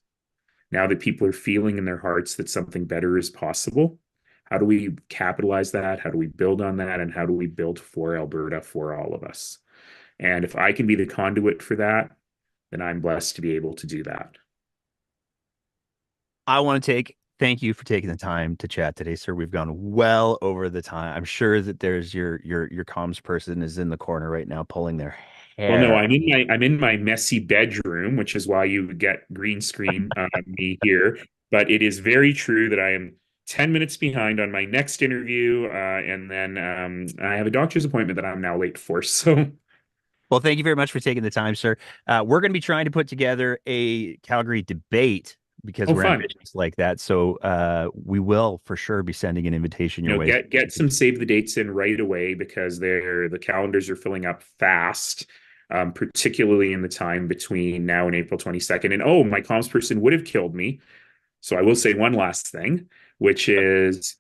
now that people are feeling in their hearts that something better is possible, how do we capitalize that? How do we build on that? And how do we build for Alberta, for all of us? And if I can be the conduit for that, then I'm blessed to be able to do that. Thank you for taking the time to chat today, sir. We've gone well over the time. I'm sure that there's your comms person is in the corner right now pulling their Well, no, hair. I'm in my messy bedroom, which is why you get green screen me here. But it is very true that I am 10 minutes behind on my next interview, and then I have a doctor's appointment that I'm now late for. So, Well, thank you very much for taking the time, sir. We're going to be trying to put together a Calgary debate because oh, we're fun. ambitious like that. So we will for sure be sending an invitation your way. Get some save the dates in right away because the calendars are filling up fast. Particularly in the time between now and April 22nd. And oh, my comms person would have killed me. So I will say one last thing, which is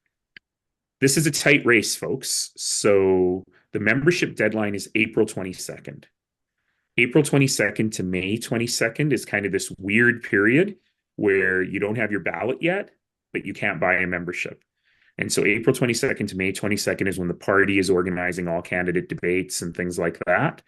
this is a tight race, folks. So the membership deadline is April 22nd. April 22nd to May 22nd is kind of this weird period where you don't have your ballot yet, but you can't buy a membership. And so April 22nd to May 22nd is when the party is organizing all candidate debates and things like that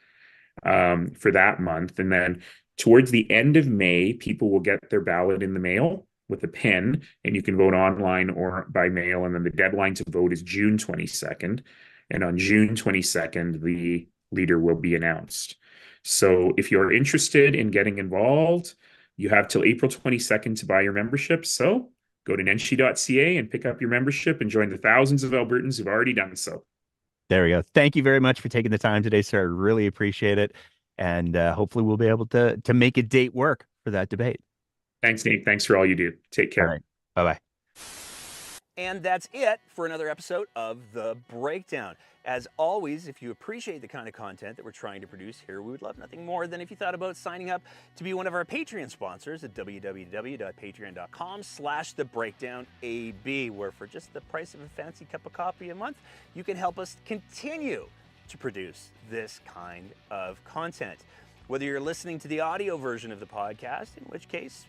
for that month. And then towards the end of May, people will get their ballot in the mail with a pin, and you can vote online or by mail. And then the deadline to vote is June 22nd. And on June 22nd, the leader will be announced. So if you're interested in getting involved, you have till April 22nd to buy your membership. So go to nenshi.ca and pick up your membership and join the thousands of Albertans who've already done so. There we go. Thank you very much for taking the time today, sir. I really appreciate it. And hopefully we'll be able to make a date work for that debate. Thanks, Nate. Thanks for all you do. Take care. All right. Bye-bye. And that's it for another episode of The Breakdown. As always, if you appreciate the kind of content that we're trying to produce here, we would love nothing more than if you thought about signing up to be one of our Patreon sponsors at www.patreon.com/thebreakdownab, where for just the price of a fancy cup of coffee a month, you can help us continue to produce this kind of content. Whether you're listening to the audio version of the podcast, in which case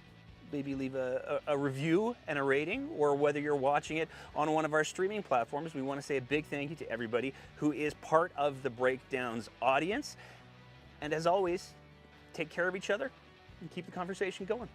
maybe leave a review and a rating, or whether you're watching it on one of our streaming platforms. We want to say a big thank you to everybody who is part of the Breakdowns audience. And as always, take care of each other and keep the conversation going.